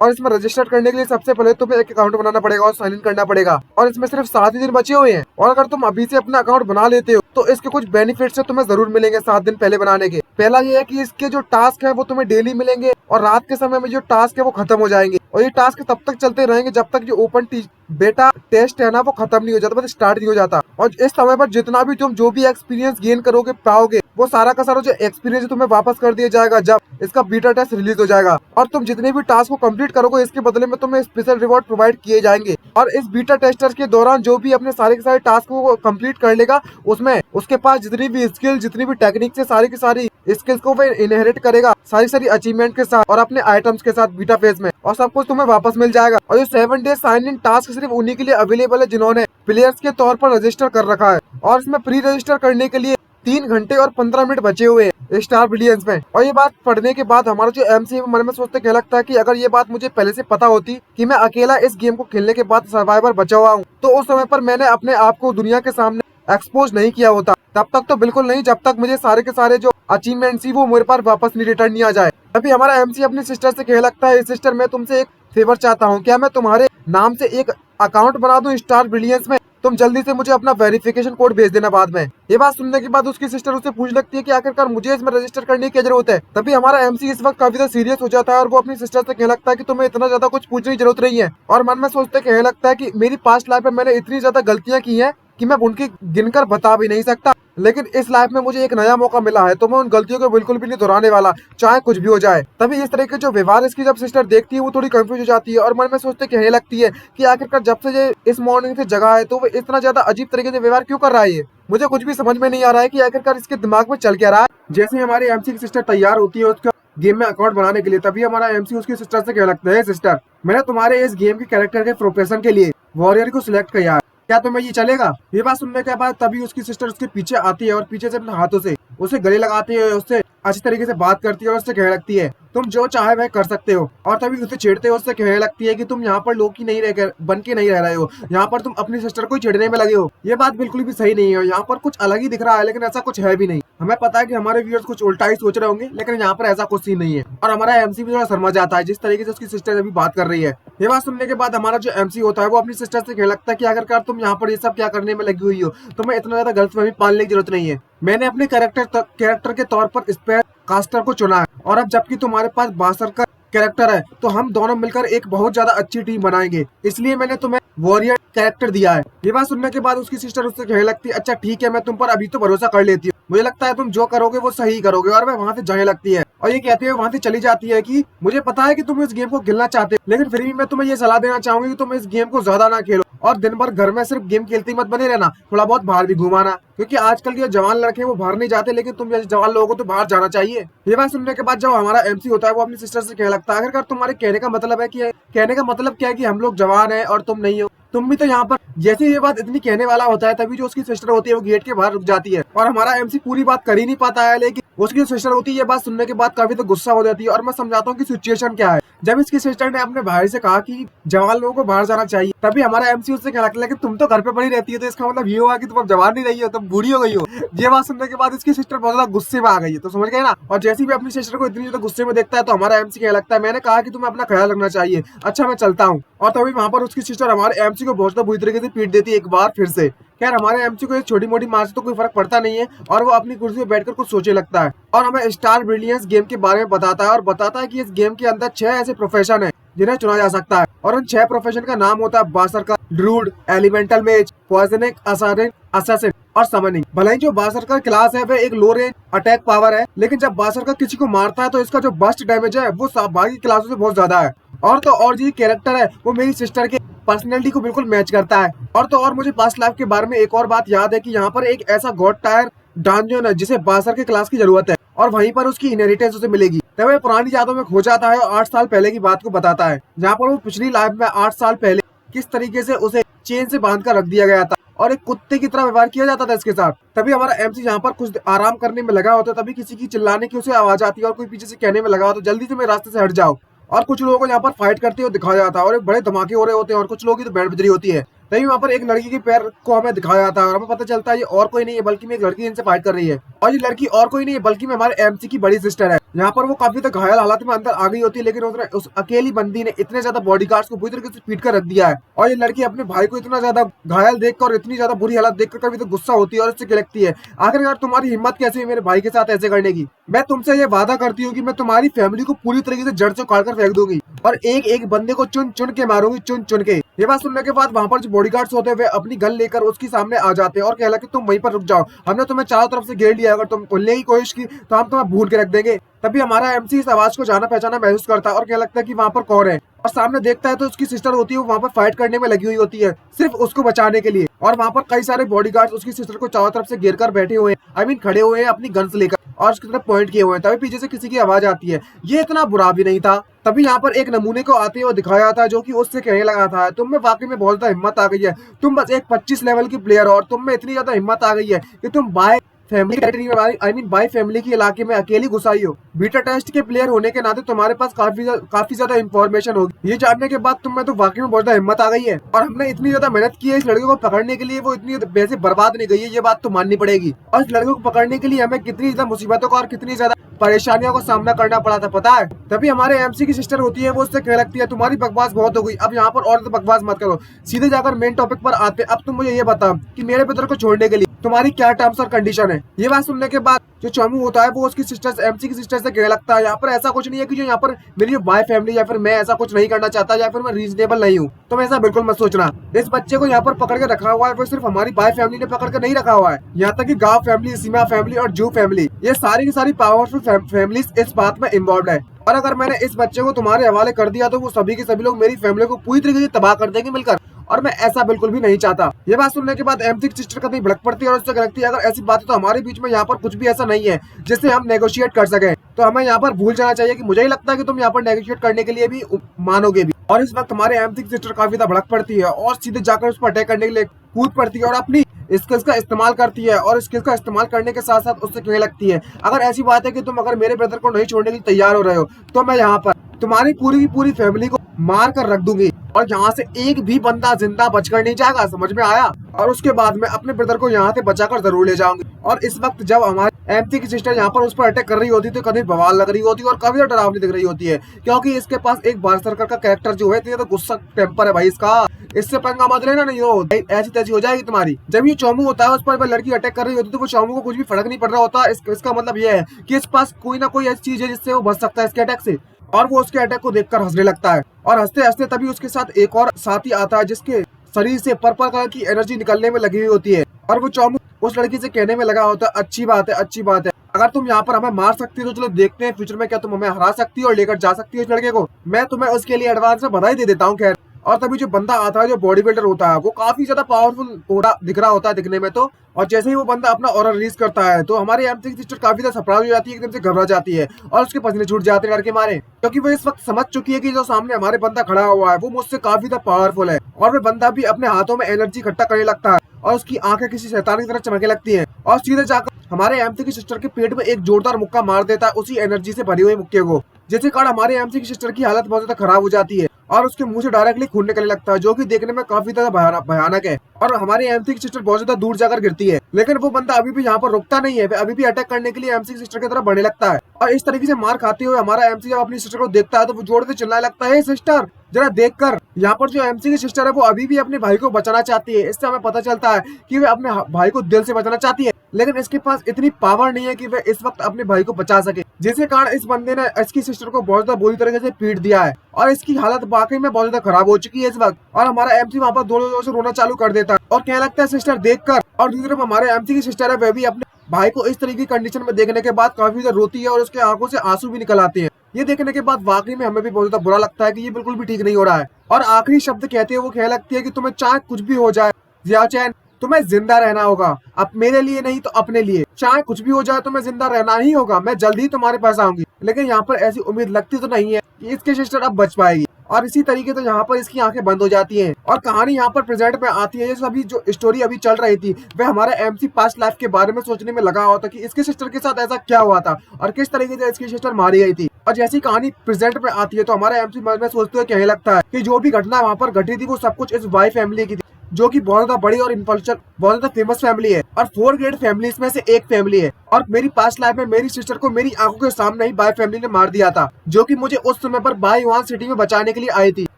और इसमें रजिस्टर करने के लिए सबसे पहले तुम्हें एक अकाउंट बनाना पड़ेगा और साइन इन करना पड़ेगा, और इसमें सिर्फ 7 ही दिन बचे हुए हैं। और अगर तुम अभी से अपना अकाउंट बना लेते हो तो इसके कुछ बेनिफिट्स तुम्हें जरूर मिलेंगे 7 दिन पहले बनाने के। पहला ये है कि इसके जो टास्क है वो तुम्हें डेली मिलेंगे और रात के समय में जो टास्क है वो खत्म हो जाएंगे, और ये टास्क तब तक चलते रहेंगे जब तक जो ओपन बेटा टेस्ट है ना वो खत्म नहीं हो जाता, मतलब स्टार्ट नहीं हो जाता। और इस समय पर जितना भी तुम जो भी एक्सपीरियंस गेन करोगे पाओगे वो सारा का सारा जो एक्सपीरियंस तुम्हें वापस कर दिया जाएगा जब इसका बीटा टेस्ट रिलीज हो जाएगा। और तुम जितने भी टास्क को कंप्लीट करोगे इसके बदले में तुम्हें स्पेशल रिवॉर्ड प्रोवाइड किए जाएंगे। और इस बीटा टेस्टर के दौरान जो भी अपने सारे के सारे टास्क को कंप्लीट कर लेगा उसमें उसके पास जितनी भी स्किल जितनी भी टेक्निक से सारी की सारी स्किल्स को वो इनहेरिट करेगा सारी अचीवमेंट के साथ और अपने आइटम्स के साथ बीटा फेज में, और सब कुछ तुम्हें वापस मिल जाएगा। और ये 7 डेज साइन इन टास्क सिर्फ उन्हीं के लिए अवेलेबल है जिन्होंने प्लेयर्स के तौर पर रजिस्टर कर रखा है, और इसमें प्री रजिस्टर करने के लिए 3 घंटे और 15 मिनट बचे हुए हैं स्टार बिलियंस में। और ये बात पढ़ने के बाद हमारा जो एमसी मन में सोचते क्या लगता है कि अगर ये बात मुझे पहले से पता होती कि मैं अकेला इस गेम को खेलने के बाद सर्वाइवर बचा हुआ हूँ तो उस समय पर मैंने अपने आप को दुनिया के सामने एक्सपोज नहीं किया होता। तब तक तो बिल्कुल नहीं, जब तक मुझे सारे के सारे जो अचीवमेंट थी वो मेरे पास वापस नहीं रिटर्न नहीं आ जाए। अभी हमारा एमसी अपनी सिस्टर से कहने लगता है, सिस्टर मैं तुमसे एक फेवर चाहता हूँ, क्या मैं तुम्हारे नाम से एक अकाउंट बना दूं स्टार बिलियंस में? तुम जल्दी से मुझे अपना वेरिफिकेशन कोड भेज देना बाद में। ये बात सुनने के बाद उसकी सिस्टर उससे पूछ लगती है कि आखिरकार मुझे इसमें रजिस्टर करने की जरूरत है। तभी हमारा एमसी इस वक्त काफी ज्यादा सीरियस हो जाता है और वो अपनी सिस्टर से कहने लगता है कि तुम्हें इतना ज्यादा कुछ पूछने की जरूरत नहीं है। और मन में सोचते कहने लगता है कि मेरी पास्ट लाइफ में मैंने इतनी ज्यादा गलतियां की हैं कि मैं उनकी गिनकर बता भी नहीं सकता, लेकिन इस लाइफ में मुझे एक नया मौका मिला है तो मैं उन गलतियों को बिल्कुल भी नहीं दोहराने वाला, चाहे कुछ भी हो जाए। तभी इस तरह के जो व्यवहार इसकी जब सिस्टर देखती है वो थोड़ी कंफ्यूज हो जाती है और मन में सोचते कहने लगती है कि आखिरकार जब से ये इस मॉर्निंग से जगह है तो वो इतना ज्यादा अजीब तरीके से व्यवहार क्यों कर रहा है। मुझे कुछ भी समझ में नहीं आ रहा है कि आखिरकार इसके दिमाग में चल क्या रहा है। जैसे हमारी एमसी की सिस्टर तैयार होती है उसका गेम में अकाउंट बनाने के लिए, तभी हमारा एमसी उसकी सिस्टर से कहने लगता है, सिस्टर मैंने तुम्हारे इस गेम के कैरेक्टर के प्रोफेशन के लिए वॉरियर को सिलेक्ट किया है, क्या तुम्हें ये चलेगा? ये बात सुनने के बाद तभी उसकी सिस्टर उसके पीछे आती है और पीछे से अपने हाथों से उसे गले लगाती है, उससे अच्छी तरीके से बात करती है और उससे कहने लगती है तुम जो चाहे वह कर सकते हो। और तभी उसे छेड़ते हो, उससे कहने लगती है कि तुम यहाँ पर लोग की नहीं रह बन के नहीं रह रहे हो, यहाँ पर तुम अपनी सिस्टर को ही छेड़ने में लगे हो। ये बात बिल्कुल भी सही नहीं है, यहाँ पर कुछ अलग ही दिख रहा है लेकिन ऐसा कुछ है भी नहीं। हमें पता है कि हमारे व्यूअर्स कुछ उल्टा ही सोच रहे होंगे लेकिन यहाँ पर ऐसा कुछ सीन नहीं है। और हमारा एमसी भी थोड़ा शर्मा जाता है जिस तरीके से उसकी सिस्टर अभी बात कर रही है। ये बात सुनने के बाद हमारा जो एमसी होता है वो अपनी सिस्टर से कहने लगता है कि आखिरकार तुम यहाँ पर ये सब क्या करने में लगी हुई हो, तुम्हें इतना ज्यादा गलतफहमी पालने की जरूरत नहीं है। मैंने अपने कैरेक्टर के तौर पर स्पेयर कास्टर को चुना है और अब जबकि तुम्हारे पास बासर का कैरेक्टर है तो हम दोनों मिलकर एक बहुत ज्यादा अच्छी टीम बनाएंगे, इसलिए मैंने तुम्हें वॉरियर कैरेक्टर दिया है। ये बात सुनने के बाद उसकी सिस्टर उससे कहने लगती है, अच्छा ठीक है मैं तुम पर अभी तो भरोसा कर लेती हूँ, मुझे लगता है तुम जो करोगे वो सही करोगे। और वह वहाँ से जाने लगती है और ये कहती है वहाँ से चली जाती है कि मुझे पता है कि तुम इस गेम को खेलना चाहते हो लेकिन फिर भी मैं तुम्हें ये सलाह देना चाहूंगी कि तुम इस गेम को ज्यादा ना खेलो और दिन भर घर में सिर्फ गेम खेलती मत बने रहना, थोड़ा बहुत बाहर भी घुमाना, क्योंकि आजकल के जवान लड़के हैं वो बाहर नहीं जाते लेकिन तुम जैसे जवान लोगों को तो बाहर जाना चाहिए। ये बात सुनने के बाद जब हमारा एमसी होता है वो अपनी सिस्टर से कहने लगता है, आखिरकार तुम्हारे कहने का मतलब है कि कहने का मतलब क्या है कि हम लोग जवान है और तुम नहीं हो, तुम भी तो यहाँ पर। जैसे ये बात इतनी कहने वाला होता है तभी जो उसकी सिस्टर होती है वो गेट के बाहर रुक जाती है और हमारा एमसी पूरी बात कर ही नहीं पाता है लेकिन उसकी जो सिस्टर होती है ये बात सुनने के बाद काफी तो गुस्सा हो जाती है और मैं समझाता हूँ कि सिचुएशन क्या है। जब इसकी सिस्टर ने अपने भाई से कहा कि जवान लोगों को बाहर जाना चाहिए, तभी हमारा एमसी उससे कहने लगा कि तुम तो घर पे पड़ी रहती है, तो इसका मतलब ये हुआ कि तुम अब जवान नहीं रही हो, तुम बूढ़ी हो गई हो। ये बात सुनने के बाद इसकी सिस्टर बहुत ज्यादा गुस्से में आ गई है, तो समझ गए ना। और जैसे भी अपनी सिस्टर को इतनी ज्यादा गुस्से में देखता है तो हमारा एमसी कहने लगता है मैंने कहा कि तुम्हें अपना ख्याल रखना चाहिए, अच्छा मैं चलता हूँ। और तभी वहां पर उसकी सिस्टर हमारे एमसी को बहुत ज्यादा बुरी तरीके से पीट देती है एक बार फिर से। खैर हमारे एमसी को एक छोटी मोटी मार से तो कोई फर्क पड़ता नहीं है और वो अपनी कुर्सी पे बैठकर कुछ सोचने लगता है और हमें स्टार ब्रिलियंस गेम के बारे में बताता है और बताता है कि इस गेम के अंदर 6 ऐसे प्रोफेशन है जिन्हें चुना जा सकता है और उन 6 प्रोफेशन का नाम होता है बासरकर, ड्रूड, एलिमेंटल मेज, पॉइजनिक, असैसिन और समनिंग। भले ही जो बासरकर क्लास है वह एक लो रेंज अटैक पावर है, लेकिन जब बासरकर किसी को मारता है तो इसका जो बस्ट डैमेज है वो बाकी क्लासों से बहुत ज्यादा है। और तो और जो कैरेक्टर है वो मेरी सिस्टर के पर्सनैलिटी को बिल्कुल मैच करता है। और तो और मुझे पास्ट लाइफ के बारे में एक और बात याद है कि यहाँ पर एक ऐसा गॉड टायर डांजन है जिसे बासर के क्लास की जरूरत है और वहीं पर उसकी इनहेरिटेंस उसे मिलेगी। तब वह पुरानी यादों में खो जाता है और 8 साल पहले की बात को बताता है, जहाँ पर वो पिछली लाइफ में 8 साल पहले किस तरीके से उसे चेन से बांध कर रख दिया गया था और एक कुत्ते की तरह व्यवहार किया जाता था इसके साथ। तभी हमारा एमसी यहाँ पर कुछ आराम करने में लगा होता है, तभी किसी की चिल्लाने की उसे आवाज आती है और कोई पीछे से कहने में लगा हो तो जल्दी से मेरे रास्ते से हट जाओ। और कुछ लोगों को यहाँ पर फाइट करते हुए दिखाया जाता है और बड़े धमाके हो रहे होते हैं और कुछ लोगों की तो बैंड बज रही होती है। तभी वहाँ पर एक लड़की के पैर को हमें दिखाया जाता है और हमें पता चलता है ये और कोई नहीं है बल्कि में एक लड़की इनसे फाइट कर रही है और ये लड़की और कोई नहीं है बल्कि में हमारे एमसी की बड़ी सिस्टर है। यहाँ पर वो काफी तक घायल हालत में अंदर आ गई होती है, लेकिन उसने उस अकेली बंदी ने इतने ज्यादा बॉडीगार्ड्स को पूरी तरीके से पीट कर रख दिया है और ये लड़की अपने भाई को इतना ज्यादा घायल देखकर और इतनी ज्यादा बुरी हालत देखकर कभी तो गुस्सा होती है और उससे कहती है आखिरकार तुम्हारी हिम्मत कैसे है मेरे भाई के साथ ऐसे करने की। मैं तुमसे ये वादा करती हूँ कि मैं तुम्हारी फैमिली को पूरी तरीके से जड़ से उखाड़ कर फेंक दूंगी और एक एक बंदे को चुन चुन के मारूंगी, चुन चुन के। ये बात सुनने के बाद वहां पर जो बॉडीगार्ड्स होते हैं वे अपनी गन लेकर उसके सामने आ जाते हैं और कहला कि तुम वहीं पर रुक जाओ, हमने तुम्हें चारों तरफ से घेर लिया, अगर तुम खुलने की कोशिश की तो हम तुम्हें भून के रख देंगे। तभी हमारा एमसी इस आवाज को जाना पहचाना महसूस करता है और कहने लगता है कि वहां पर कौन है और सामने देखता है तो उसकी सिस्टर होती है, वो वहां पर फाइट करने में लगी हुई होती है सिर्फ उसको बचाने के लिए। और वहां पर कई सारे बॉडीगार्ड्स उसकी सिस्टर को चारों तरफ से घेर कर बैठे हुए हैं, आई मीन खड़े हुए हैं अपनी गन्स लेकर और उसकी तरफ पॉइंट किए हुए हैं। तभी पीछे से किसी की आवाज आती है, ये इतना बुरा भी नहीं था। तभी यहाँ पर एक नमूने को आते हुए दिखाया था जो कि उससे कहने लगा था तुम में वाकई में बहुत ज्यादा हिम्मत आ गई है, तुम बस एक 25 लेवल की प्लेयर हो और तुम में इतनी ज्यादा हिम्मत आ गई है कि तुम बाय फैमिली कैटेगरी में आई मीन बाय फैमिली के इलाके में अकेली घुसाई हो। बीटा टेस्ट के प्लेयर होने के नाते तुम्हारे पास काफी ज्यादा इंफॉर्मेशन होगी, ये जानने के बाद तुम्हें तो वाकई में बहुत ज्यादा हिम्मत आ गई है और हमने इतनी ज्यादा मेहनत की है इस लड़के को पकड़ने के लिए, वो इतनी पैसे बर्बाद नहीं गई है, ये बात तो माननी पड़ेगी। और इस लड़के को पकड़ने के लिए हमें कितनी ज्यादा मुसीबतों का और कितनी ज्यादा परेशानियों का सामना करना पड़ा था पता है। तभी हमारे एमसी की सिस्टर होती है, वो उससे कहने लगती है तुम्हारी बकवास बहुत हो गई, अब यहाँ पर और तो बकवास मत करो, सीधे जाकर मेन टॉपिक पर आते। अब तुम मुझे ये बताओ कि मेरे ब्रदर को छोड़ने के लिए तुम्हारी क्या टर्म्स और कंडीशन है। ये बात सुनने के बाद जो चमू होता है वो उसकी सिस्टर एमसी की सिस्टर से कहने लगता है यहाँ पर ऐसा कुछ नहीं है कि जो यहाँ पर मेरी जो बाय फैमिली या फिर मैं ऐसा कुछ नहीं करना चाहता या फिर मैं रीजनेबल नहीं हूँ, तुम ऐसा बिल्कुल मत सोचना। इस बच्चे को यहाँ पर पकड़ के रखा हुआ है वो सिर्फ हमारी बाय फैमिली ने पकड़ के नहीं रखा हुआ है, यहाँ तक कि गांव फैमिली, सीमा फैमिली और जू फैमिली, ये सारी की सारी पावरफुल फैमिलीज इस बात में इन्वॉल्व है। और अगर मैंने इस बच्चे को तुम्हारे हवाले कर दिया तो वो सभी के सभी लोग मेरी फैमिली को पूरी तरीके से तबाह कर देंगे मिलकर, और मैं ऐसा बिल्कुल भी नहीं चाहता। ये बात सुनने के बाद एमसी की सिस्टर कहीं भड़क पड़ती है और उससे कहती है अगर ऐसी बात है तो हमारे बीच में यहाँ पर कुछ भी ऐसा नहीं है जिससे हम नेगोशिएट कर सके, तो हमें यहाँ पर भूल जाना चाहिए कि मुझे ही लगता है कि तुम यहाँ पर नेगोशिएट करने के लिए भी मानोगे भी। और इस वक्त हमारे एमसी की सिस्टर काफी ज्यादा भड़क पड़ती है और सीधे जाकर उस पर अटैक करने के लिए कूद पड़ती है और अपनी स्किल्स का इस्तेमाल करती है और स्किल्स का इस्तेमाल करने के साथ साथ उससे कहने लगती है अगर ऐसी बात है कि तुम अगर मेरे ब्रदर को नहीं छोड़ने के लिए तैयार हो रहे हो तो मैं यहाँ पर तुम्हारी पूरी की पूरी फैमिली को मार कर रख दूंगी और यहाँ से एक भी बंदा जिंदा बचकर नहीं जाएगा, समझ में आया। और उसके बाद मैं अपने ब्रदर को यहाँ से बचाकर जरूर ले जाऊंगी। और इस वक्त जब हमारे एमसी की सिस्टर यहाँ पर उस पर अटैक कर रही होती तो कभी बवाल लग रही होती और काफी ज्यादा डरावनी दिख रही होती है, क्योंकि इसके पास एक भारत सरकार का कैरेक्टर जो है तो गुस्सा टेम्पर है भाई इसका, इससे पंगा मत लेना नहीं हो ऐसी तैसी हो जाएगी तुम्हारी। जब ये चौमू होता है उस पर लड़की अटैक कर रही होती तो वो चौमू को कुछ भी फर्क नहीं पड़ रहा होता। इसका मतलब ये है कि इस पास कोई ना कोई ऐसी चीज है जिससे वो बच सकता है इसके अटैक से, और वो उसके अटैक को देखकर हंसने लगता है। और हंसते हंसते तभी उसके साथ एक और साथी आता है जिसके शरीर से पर्पल कलर की एनर्जी निकलने में लगी हुई होती है और वो चौमू उस लड़की से कहने में लगा होता है अच्छी बात है, अच्छी बात है, अगर तुम यहाँ पर हमें मार सकती हो तो चलो देखते हैं फ्यूचर में क्या तुम हमें हरा सकती हो और लेकर जा सकती हो इस लड़के को, मैं तुम्हें उसके लिए एडवांस में बधाई दे देता हूँ। खैर और तभी जो बंदा आता है जो बॉडी बिल्डर होता है वो काफी ज्यादा पावरफुल दिख रहा होता है दिखने में तो, और जैसे ही वो बंदा अपना ऑरा रिलीज करता है तो हमारी एमसी की सिस्टर काफी ज्यादा सरप्राइज हो जाती है, एकदम से घबरा जाती है और उसके पसीने छूट जाते हैं डर के मारे, क्योंकि वो इस वक्त समझ चुकी है कि जो सामने हमारे बंदा खड़ा हुआ है वो मुझसे काफी ज्यादा पावरफुल है। और वो बंदा भी अपने हाथों में एनर्जी इकट्ठा करने लगता है और उसकी आंखें किसी शैतान की तरह चमकने लगती है और सीधे जाकर हमारे एमसी की सिस्टर के पेट में एक जोरदार मुक्का मार देता है उसी एनर्जी से भरी हुई मुक्के को, जिसके कारण हमारे एमसी की सिस्टर की हालत बहुत ज्यादा खराब हो जाती है और उसके मुंह से डायरेक्टली खून निकलने लगता है, जो कि देखने में काफी ज्यादा भयानक है। और हमारे एमसी की सिस्टर बहुत ज्यादा दूर जाकर गिरती है, लेकिन वो बंदा अभी भी यहाँ पर रुकता नहीं है, वह अभी भी अटैक करने के लिए एमसी की सिस्टर की तरफ बढ़ने लगता है। और इस तरीके से मार खाते हुए हमारा एमसी जब अपनी सिस्टर को देखता है तो वो जोर से चिल्लाने लगता है, सिस्टर जरा देखकर। यहाँ पर जो एमसी की सिस्टर है वो अभी भी अपने भाई को बचाना चाहती है। इससे हमें पता चलता है कि वे अपने भाई को दिल से बचाना चाहती है, लेकिन इसके पास इतनी पावर नहीं है कि वह इस वक्त अपने भाई को बचा सके, जिसके कारण इस बंदे ने इसकी सिस्टर को बहुत ज्यादा बुरी तरीके से पीट दिया है और इसकी हालत वाकई में बहुत ज्यादा खराब हो चुकी है इस वक्त। और हमारा एमसी वहाँ पर जोर से रोना चालू कर देता है और कहने लगता है, सिस्टर देखकर। और दूसरी तरफ हमारे एमसी की सिस्टर है वह भी अपने भाई को इस तरीके की कंडीशन में देखने के बाद काफी ज्यादा रोती है और उसके आंखों से आंसू भी निकल आते हैं। ये देखने के बाद वाकई में हमें भी बहुत ज्यादा बुरा लगता है कि ये बिल्कुल भी ठीक नहीं हो रहा है। और आखिरी शब्द कहते हैं वो कहने लगती है कि तुम्हें चाहे कुछ भी हो जाए जियाचैन, तुम्हें जिंदा रहना होगा, अब मेरे लिए नहीं तो अपने लिए। चाहे कुछ भी हो जाए तुम्हें जिंदा रहना ही होगा, मैं जल्द ही तुम्हारे पास आऊंगी। लेकिन यहाँ पर ऐसी उम्मीद लगती तो नहीं है कि इसकी सिस्टर अब बच पाएगी। और इसी तरीके से यहाँ पर इसकी आंखें बंद हो जाती हैं और कहानी यहाँ पर प्रेजेंट में आती है। जैसे अभी जो स्टोरी अभी चल रही थी वह हमारा एमसी पास्ट लाइफ के बारे में सोचने में लगा हुआ था कि इसकी सिस्टर के साथ ऐसा क्या हुआ था और किस तरीके से इसकी सिस्टर मारी गई थी। और जैसी कहानी प्रेजेंट में आती है तो हमारा एमसी मन में सोचते हुए कहने लगता है कि जो भी घटना वहाँ पर घटी थी वो सब कुछ इस वाई फैमिली की थी, जो कि बहुत ज्यादा बड़ी और इन्फ्लुएंशियल बहुत ज्यादा फेमस फैमिली है और 4 ग्रेट फैमिलीज में से एक फैमिली है। और मेरी पास्ट लाइफ में मेरी सिस्टर को मेरी आंखों के सामने ही बाय फैमिली ने मार दिया था, जो कि मुझे उस समय पर बाय युआन सिटी में बचाने के लिए आई थी।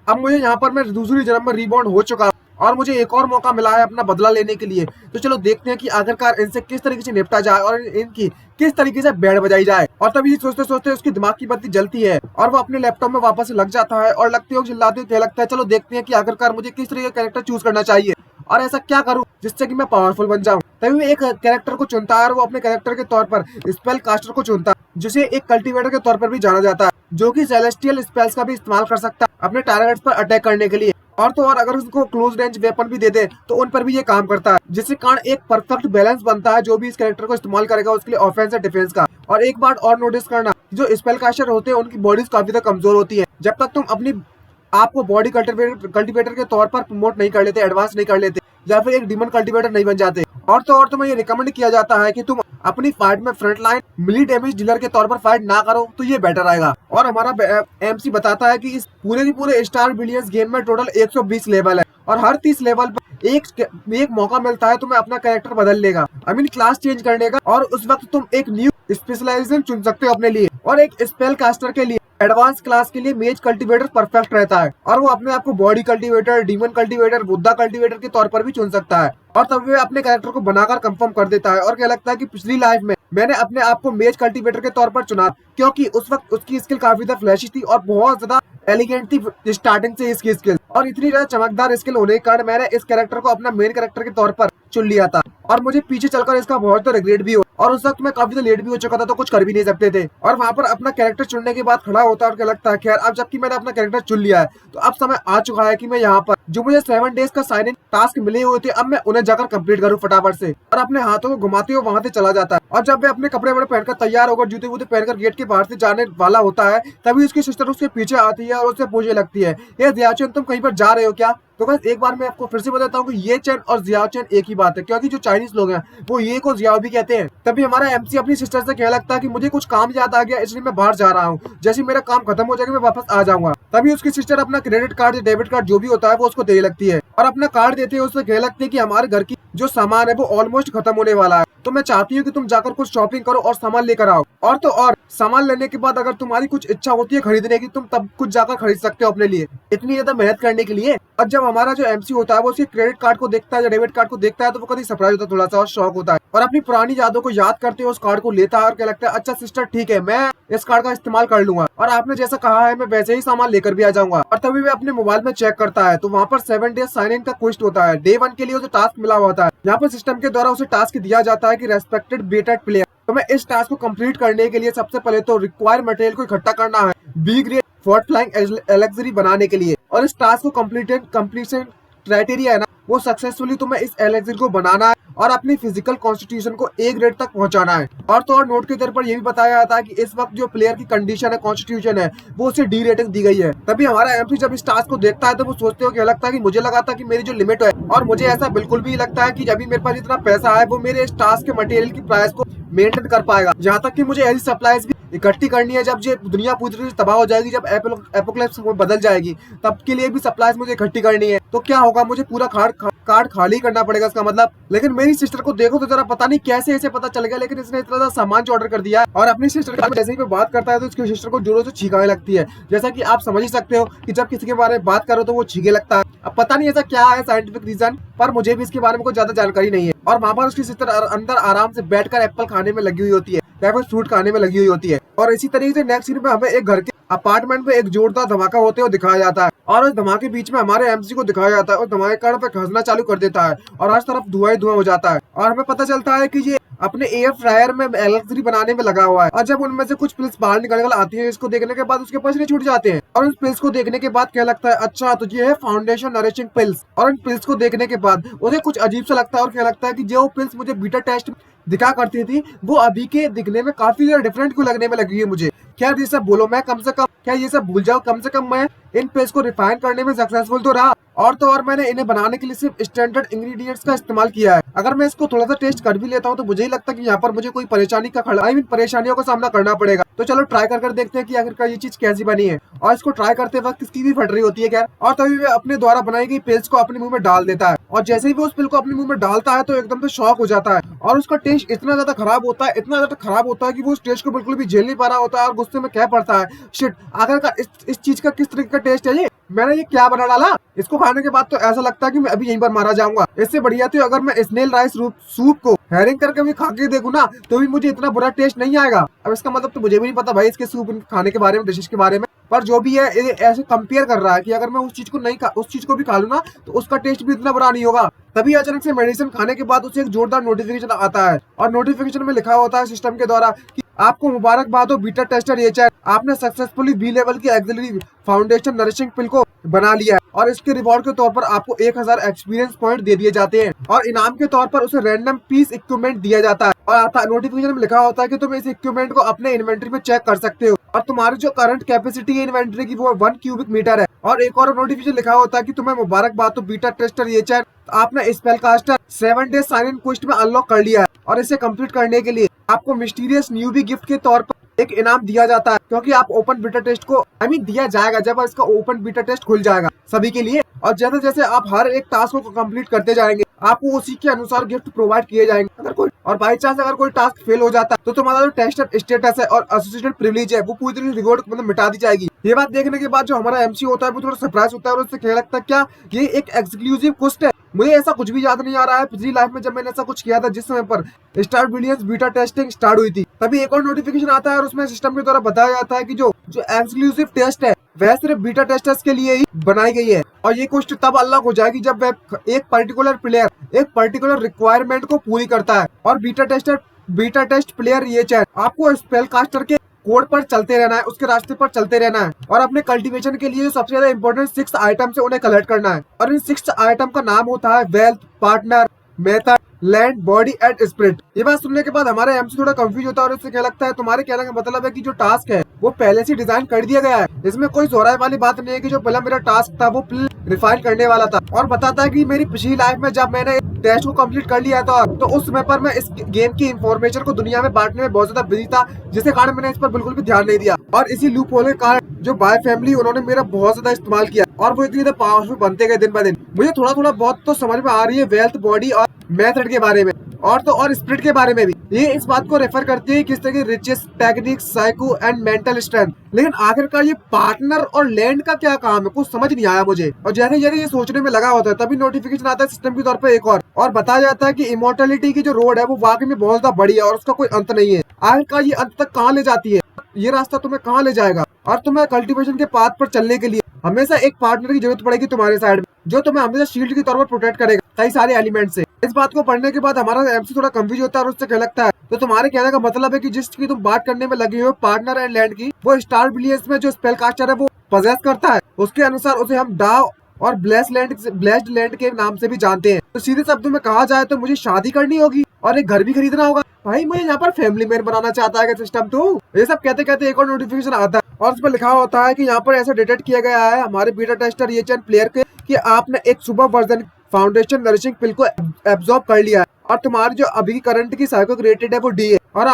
अब मुझे यहाँ पर मैं दूसरी जन्म में रिबॉर्न हो चुका और मुझे एक और मौका मिला है अपना बदला लेने के लिए। तो चलो देखते हैं कि आखिरकार इनसे किस तरीके से निपटा जाए और इनकी किस तरीके से बैंड बजाई जाए। और तभी सोचते सोचते उसकी दिमाग की बत्ती जलती है और वो अपने लैपटॉप में वापस लग जाता है और लगते हो चिल्लाते हुए लगता है, चलो देखते हैं कि आखिरकार मुझे किस तरीके का कैरेक्टर चूज करना चाहिए और ऐसा क्या करूं जिससे कि मैं पावरफुल बन जाऊं। तभी वो एक कैरेक्टर को चुनता है और वो अपने कैरेक्टर के तौर पर स्पेल कास्टर को चुनता है, जिसे एक कल्टीवेटर के तौर पर भी जाना जाता है, जो कि सेलेस्टियल स्पेल्स का भी इस्तेमाल कर सकता है अपने टारगेट्स पर अटैक करने के लिए। और तो और अगर उसको क्लोज रेंज वेपन भी दे दे तो उन पर भी ये काम करता है, जिससे कारण एक परफेक्ट बैलेंस बनता है जो भी इस कैरेक्टर को इस्तेमाल करेगा उसके लिए ऑफेंस और डिफेंस का। और एक बात और नोटिस करना, जो स्पेल कास्टर होते हैं उनकी बॉडीज काफी ज्यादा कमजोर होती है। जब तक तुम अपनी आपको बॉडी कल्टीवेटर के तौर पर प्रमोट नहीं कर लेते, एडवांस नहीं कर लेते या फिर एक डीमन कल्टीवेटर नहीं बन जाते। और तो और तुम्हें ये रिकमेंड किया जाता है कि तुम अपनी फाइट में फ्रंट लाइन मिली डैमेज डीलर के तौर पर फाइट ना करो, तो ये बेटर आएगा। और हमारा एमसी बताता है कि इस पूरे की पूरे स्टार बिलियंस गेम में टोटल 120 लेवल है और हर 30 लेवल पर एक मौका मिलता है तुम्हें अपना कैरेक्टर बदल लेगा, आई मीन क्लास चेंज करने का। और उस वक्त तुम एक न्यू स्पेशलाइजेशन चुन सकते हो अपने लिए। और एक स्पेल कास्टर के लिए एडवांस क्लास के लिए मेज कल्टीवेटर परफेक्ट रहता है और वो अपने आप को body cultivator, demon cultivator, Buddha cultivator के तौर पर भी चुन सकता है। और तब वे अपने कैरेक्टर को बनाकर कंफर्म कर देता है और क्या लगता है कि पिछली लाइफ में मैंने अपने आप को मेज कल्टीवेटर के तौर पर चुना, क्योंकि उस वक्त उसकी स्किल काफी ज्यादा फ्लैशी थी और बहुत ज्यादा एलिगेंट थी स्टार्टिंग से इसकी स्किल। और इतनी ज्यादा चमकदार स्किल होने के कारण मैंने इस कैरेक्टर को अपना मेन कैरेक्टर के तौर पर चुन लिया था और मुझे पीछे चलकर इसका बहुत ज्यादा रिग्रेट भी हो। और उस वक्त मैं काफी ज्यादा लेट भी हो चुका था तो कुछ कर भी नहीं सकते थे। और वहां पर अपना कैरेक्टर चुनने के बाद खड़ा होता है और क्या लगता है, खैर अब जबकि मैंने अपना कैरेक्टर चुन लिया है तो अब समय आ चुका है कि मैं यहाँ पर जो मुझे 7 डेज का साइन इन टास्क मिले हुए थे अब मैं उन्हें जाकर कंप्लीट करूँ फटाफट से। और अपने हाथों को घुमाते हुए वहां से चला जाता है और जब वे अपने कपड़े वपड़े पहनकर तैयार होकर जूते वूते पहनकर गेट के बाहर से जाने वाला होता है तभी उसकी सिस्टर उसके पीछे आती है और उससे पूछने लगती है, ये जियाचैन तुम कहीं पर जा रहे हो क्या? तो बस एक बार मैं आपको फिर से बताता हूँ कि ये चैन और जियाचैन एक ही बात है, क्योंकि जो चाइनीज लोग हैं वो ये को जियाओ भी कहते हैं। तभी हमारा एमसी अपनी सिस्टर से कहने लगता है कि मुझे कुछ काम याद आ गया इसलिए मैं बाहर जा रहा हूँ, जैसे मेरा काम खत्म हो जाएगा मैं वापस आ जाऊंगा। तभी उसकी सिस्टर अपना क्रेडिट कार्ड या डेबिट कार्ड जो भी होता है वो उसको देने लगती है और अपना कार्ड देते हुए उससे कहने लगती है कि हमारे घर की जो सामान है वो ऑलमोस्ट खत्म होने वाला है, तो मैं चाहती हूँ कि तुम जाकर कुछ शॉपिंग करो और सामान लेकर आओ। और तो और सामान लेने के बाद अगर तुम्हारी कुछ इच्छा होती है खरीदने की तुम तब कुछ जाकर खरीद सकते हो अपने लिए, इतनी ज्यादा मेहनत करने के लिए। और जब हमारा जो एमसी होता है वो उसके क्रेडिट कार्ड को देखता है या डेबिट कार्ड को देखता है तो वो कभी सरप्राइज होता है थोड़ा सा और शौक होता है और अपनी पुरानी यादों को याद करते हुए उस कार्ड को लेता है और क्या लगता है, अच्छा सिस्टर ठीक है मैं इस कार्ड का इस्तेमाल कर लूंगा और आपने जैसा कहा है मैं वैसे ही सामान लेकर भी आ जाऊंगा। और तभी वे अपने मोबाइल में चेक करता है तो वहाँ पर 7 डेज साइन इन का क्वेस्ट होता है। डे 1 के लिए उसे टास्क मिला होता है, यहाँ पर सिस्टम के द्वारा उसे टास्क दिया जाता है कि रेस्पेक्टेड बेटा प्लेयर तो मैं इस टास्क को कंप्लीट करने के लिए सबसे पहले तो रिक्वायर मटेरियल को इकट्ठा करना है बी ग्रेड फोर्ट फ्लाइंग एलेक्सरी बनाने के लिए। और इस टास्क को कंप्लीशन क्राइटेरिया है ना वो सक्सेसफुली तुम्हें इस एलेक्सरी को बनाना है और अपनी फिजिकल कॉन्स्टिट्यूशन को A ग्रेड तक पहुंचाना है। और तो और नोट के तौर पर यह भी बताया जाता है कि इस वक्त जो प्लेयर की कंडीशन है, कॉन्स्टिट्यूशन है, वो उसे D रेटिंग दी गई है। तभी हमारा एमसी जब इस टास्क को देखता है तो वो सोचते हो, क्या लगता है कि मुझे लगा था कि मेरी जो लिमिट है, और मुझे ऐसा बिल्कुल भी लगता है कि जब भी मेरे पास इतना पैसा है वो मेरे इस टास्क के मटेरियल की प्राइस को मेंटेन कर पाएगा। जहाँ तक कि मुझे ऐसी सप्लाईज भी इकट्ठी करनी है जब ये दुनिया पूरी तरह से तबाह हो जाएगी, जब एपोकलिप्स बदल जाएगी, तब के लिए भी सप्लाईज मुझे इकट्ठी करनी है। तो क्या होगा, मुझे पूरा कार्ड खाली करना पड़ेगा इसका मतलब। लेकिन मेरी सिस्टर को देखो तो जरा पता नहीं कैसे इसे पता चल गया, लेकिन इसने इतना सामान जो ऑर्डर कर दिया है। और अपनी सिस्टर के जैसे ही बात करता है तो उसकी सिस्टर को जोरों से छींकने लगती है। जैसा कि आप समझ ही सकते हो कि जब किसी के बारे में बात करो तो वो छींके लगता है। अब पता नहीं ऐसा क्या है साइंटिफिक रीजन, पर मुझे भी इसके बारे में कोई ज्यादा जानकारी नहीं है। और वहां पर उसकी सिस्टर अंदर आराम से बैठकर एप्पल खाने में लगी हुई होती है, या फिर फ्रूट खाने में लगी हुई होती है। और इसी तरीके से नेक्स्ट सीन में हमें एक घर के अपार्टमेंट में एक जोरदार धमाका होते हुए दिखाया जाता है। और उस धमाके बीच में हमारे एमसी को दिखाया जाता है और धमाके के कारण पे खसना चालू कर देता है और हर तरफ धुआं ही धुआं हो जाता है। और हमें पता चलता है कि ये अपने एयर फ्रायर में इलेक्ट्रिसिटी बनाने में लगा हुआ है। और जब उनमें से कुछ पिल्स बाहर निकल आती है, इसको देखने के बाद उसके पसीने छूट जाते हैं। और उस पिल्स को देखने के बाद क्या लगता है, अच्छा तो ये है फाउंडेशन नरिशिंग पिल्स। और उन पिल्स को देखने के बाद उसे कुछ अजीब सा लगता है और क्या लगता है कि जो पिल्स मुझे बीटा टेस्ट दिखा करती थी वो अभी के दिखने में काफी ज्यादा डिफरेंट क्यों लगने में लगी है मुझे। क्या ये सब बोलो, मैं कम से कम क्या ये सब भूल जाओ, कम से कम मैं इन पिल्स को रिफाइन करने में सक्सेसफुल तो रहा। और तो और मैंने इन्हें बनाने के लिए सिर्फ स्टैंडर्ड इंग्रेडिएंट्स का इस्तेमाल किया है। अगर मैं इसको थोड़ा सा टेस्ट कर भी लेता हूँ तो मुझे ही लगता है कि यहाँ पर मुझे कोई परेशानी का परेशानियों का सामना करना पड़ेगा। तो चलो ट्राई कर देखते हैं कि आखिरकार ये चीज कैसी बनी है। और इसको ट्राई करते वक्त इसकी भी फट रही होती है खैर। और तभी वह अपने द्वारा बनाई गई पिल्स को अपने मुंह में डाल देता है। और जैसे ही वो उस पिल को अपने मुंह में डालता है तो एकदम से शॉक हो जाता है। और उसका टेस्ट इतना ज्यादा खराब होता है, इतना ज्यादा खराब होता है कि वो उस टेस्ट को बिल्कुल भी झेल नहीं पा रहा होता है। और गुस्से में कह पड़ता है, शिट, आखिरकार इस चीज का किस तरीके का टेस्ट है, ये मैंने ये क्या बना डाला। इसको खाने के बाद तो ऐसा लगता है कि मैं अभी यहीं पर मारा जाऊंगा। इससे बढ़िया तो अगर मैं स्नेल राइस सूप को हैरिंग करके भी खा के देखूं ना तो भी मुझे इतना बुरा टेस्ट नहीं आएगा। अब इसका मतलब तो मुझे भी नहीं पता भाई इसके सूप खाने के बारे में, डिशेस के बारे में, पर जो भी है ऐसे कंपेयर कर रहा है कि अगर मैं उस चीज को भी खा लूं ना तो उसका टेस्ट भी इतना बुरा नहीं होगा। तभी अचानक से मेडिसिन खाने के बाद उसे एक जोरदार नोटिफिकेशन आता है। और नोटिफिकेशन में लिखा होता है सिस्टम के द्वारा कि आपको मुबारकबाद हो बीटा टेस्टर एचआर, आपने सक्सेसफुली बी लेवल की एक्सिलरी फाउंडेशन नरिशिंग पिल को बना लिया है। और इसके रिवॉर्ड के तौर पर आपको 1000 एक्सपीरियंस पॉइंट दे दिए जाते हैं। और इनाम के तौर पर उसे रैंडम पीस इक्विपमेंट दिया जाता है। और नोटिफिकेशन में लिखा होता है कि तुम इस इक्विपमेंट को अपने इन्वेंटरी में चेक कर सकते हो। और तुम्हारी जो करंट कैपेसिटी है इन्वेंटरी की वो 1 क्यूबिक मीटर है। और एक और नोटिफिकेशन लिखा होता है कि तुम्हें मुबारकबाद हो बीटा टेस्टर एचआर, आपने spell caster 7 day sign in quest में अनलॉक कर लिया है। और इसे कंप्लीट करने के लिए आपको मिस्टीरियस न्यूबी गिफ्ट के तौर पर एक इनाम दिया जाता है, क्योंकि आप ओपन बीटा टेस्ट को दिया जाएगा जब इसका ओपन बीटा टेस्ट खुल जाएगा सभी के लिए। और जैसे जैसे आप हर एक टास्क को कंप्लीट करते जाएंगे आपको उसी के अनुसार गिफ्ट प्रोवाइड किए जाएंगे। अगर कोई और बाई चांस अगर कोई टास्क फेल हो जाता है तो तुम्हारा जो टेस्टर स्टेटस है और एसोसिएटेड प्रिविलेज है वो पूरी तरह रिवॉर्ड मतलब मिटा दी जाएगी। ये बात देखने के बाद जो हमारा एमसी होता है वो थोड़ा सरप्राइज होता है और उससे क्या लगता है, क्या ये एक एक्सक्लूसिव क्वेस्ट है। मुझे ऐसा कुछ भी याद नहीं आ रहा है पिछली लाइफ में जब मैंने ऐसा कुछ किया था जिस समय पर star billions beta testing start हुई थी। तभी एक और नोटिफिकेशन आता है और उसमें सिस्टम के द्वारा बताया जाता है कि जो एक्सक्लूसिव टेस्ट है वह सिर्फ बीटा टेस्टर्स के लिए ही बनाई गई है। और ये क्वेस्ट तब अनलॉक हो जाएगी जब वह एक पर्टिकुलर प्लेयर एक पर्टिकुलर रिक्वायरमेंट को पूरी करता है। और बीटा टेस्ट प्लेयर ये चाहे आपको स्पेल कास्टर के कोड पर चलते रहना है, उसके रास्ते पर चलते रहना है। और अपने कल्टीवेशन के लिए जो सबसे ज्यादा इंपॉर्टेंट 6 आइटम है उन्हें कलेक्ट करना है। और इन 6 आइटम का नाम होता है wealth, partner, method, land, body and spirit. ये बात सुनने के बाद हमारा एमसी थोड़ा कंफ्यूज होता है और उससे क्या लगता है, तुम्हारे कहने का मतलब है कि जो टास्क है वो पहले से डिजाइन कर दिया गया है। इसमें कोई जोराई वाली बात नहीं है कि जो पहला मेरा टास्क था वो रिफाइन करने वाला था। और बताता है कि मेरी पिछली लाइफ में जब मैंने टेस्ट को कंप्लीट कर लिया था तो उस समय पर मैं इस गेम की इंफॉर्मेशन को दुनिया में बांटने में बहुत ज्यादा बिजी था, जिसके कारण मैंने इस पर बिल्कुल भी ध्यान नहीं दिया। और इसी लूप होल के कारण जो बाय फैमिली उन्होंने मेरा बहुत ज्यादा इस्तेमाल किया और वो इतनी ज्यादा पावरफुल बनते गए दिन ब दिन। मुझे थोड़ा थोड़ा बहुत तो समझ में आ रही है वेल्थ, बॉडी और मेथड के बारे में और तो और स्पिरिट के बारे में भी। ये इस बात को रेफर करती है किस तरह की riches, techniques, psycho and mental strength. लेकिन आखिरकार ये पार्टनर और लैंड का क्या काम है, कुछ समझ नहीं आया मुझे। और जैसे जैसे ये सोचने में लगा होता है तभी नोटिफिकेशन आता है सिस्टम के तौर पर एक और बताया जाता है कि इमोर्टलिटी की जो रोड है वो वाकई में बहुत ज्यादा बड़ी है और उसका कोई अंत नहीं है। आखिरकार ये अंत तक कहाँ ले जाती है, ये रास्ता तुम्हें कहाँ ले जाएगा। और तुम्हें कल्टीवेशन के पाथ पर चलने के लिए हमेशा एक पार्टनर की जरूरत पड़ेगी तुम्हारे साइड में, जो तुम्हें हमेशा शील्ड के तौर पर प्रोटेक्ट करेगा कई सारे एलिमेंट से। इस बात को पढ़ने के बाद हमारा एमसी थोड़ा कंफ्यूज होता है और उससे क्या लगता है, तो तुम्हारे कहने का मतलब है कि जिसकी तुम बात करने में लगी हो पार्टनर एंड लैंड की, वो स्टार बिलियंस में जो स्पेल कास्टर है वो पजेस करता है। उसके अनुसार उसे हम डाव और ब्लेस्ड लैंड के नाम से भी जानते हैं। तो सीधे शब्दों में कहा जाए तो मुझे शादी करनी होगी और एक घर भी खरीदना होगा। भाई मुझे यहाँ पर फैमिली मैन बनाना चाहता है सिस्टम। तो ये सब कहते कहते एक और नोटिफिकेशन आता है और उस पर लिखा होता है कि यहाँ पर ऐसा डिटेक्ट किया गया है हमारे बीटा टेस्टर ये चैन प्लेयर के कि आपने एक सुपर वर्जन फाउंडेशन नरिशिंग पिल को एब्जॉर्ब कर लिया है और तुम्हारी जो अभी करंट की साइको रेटेड है वो डी है और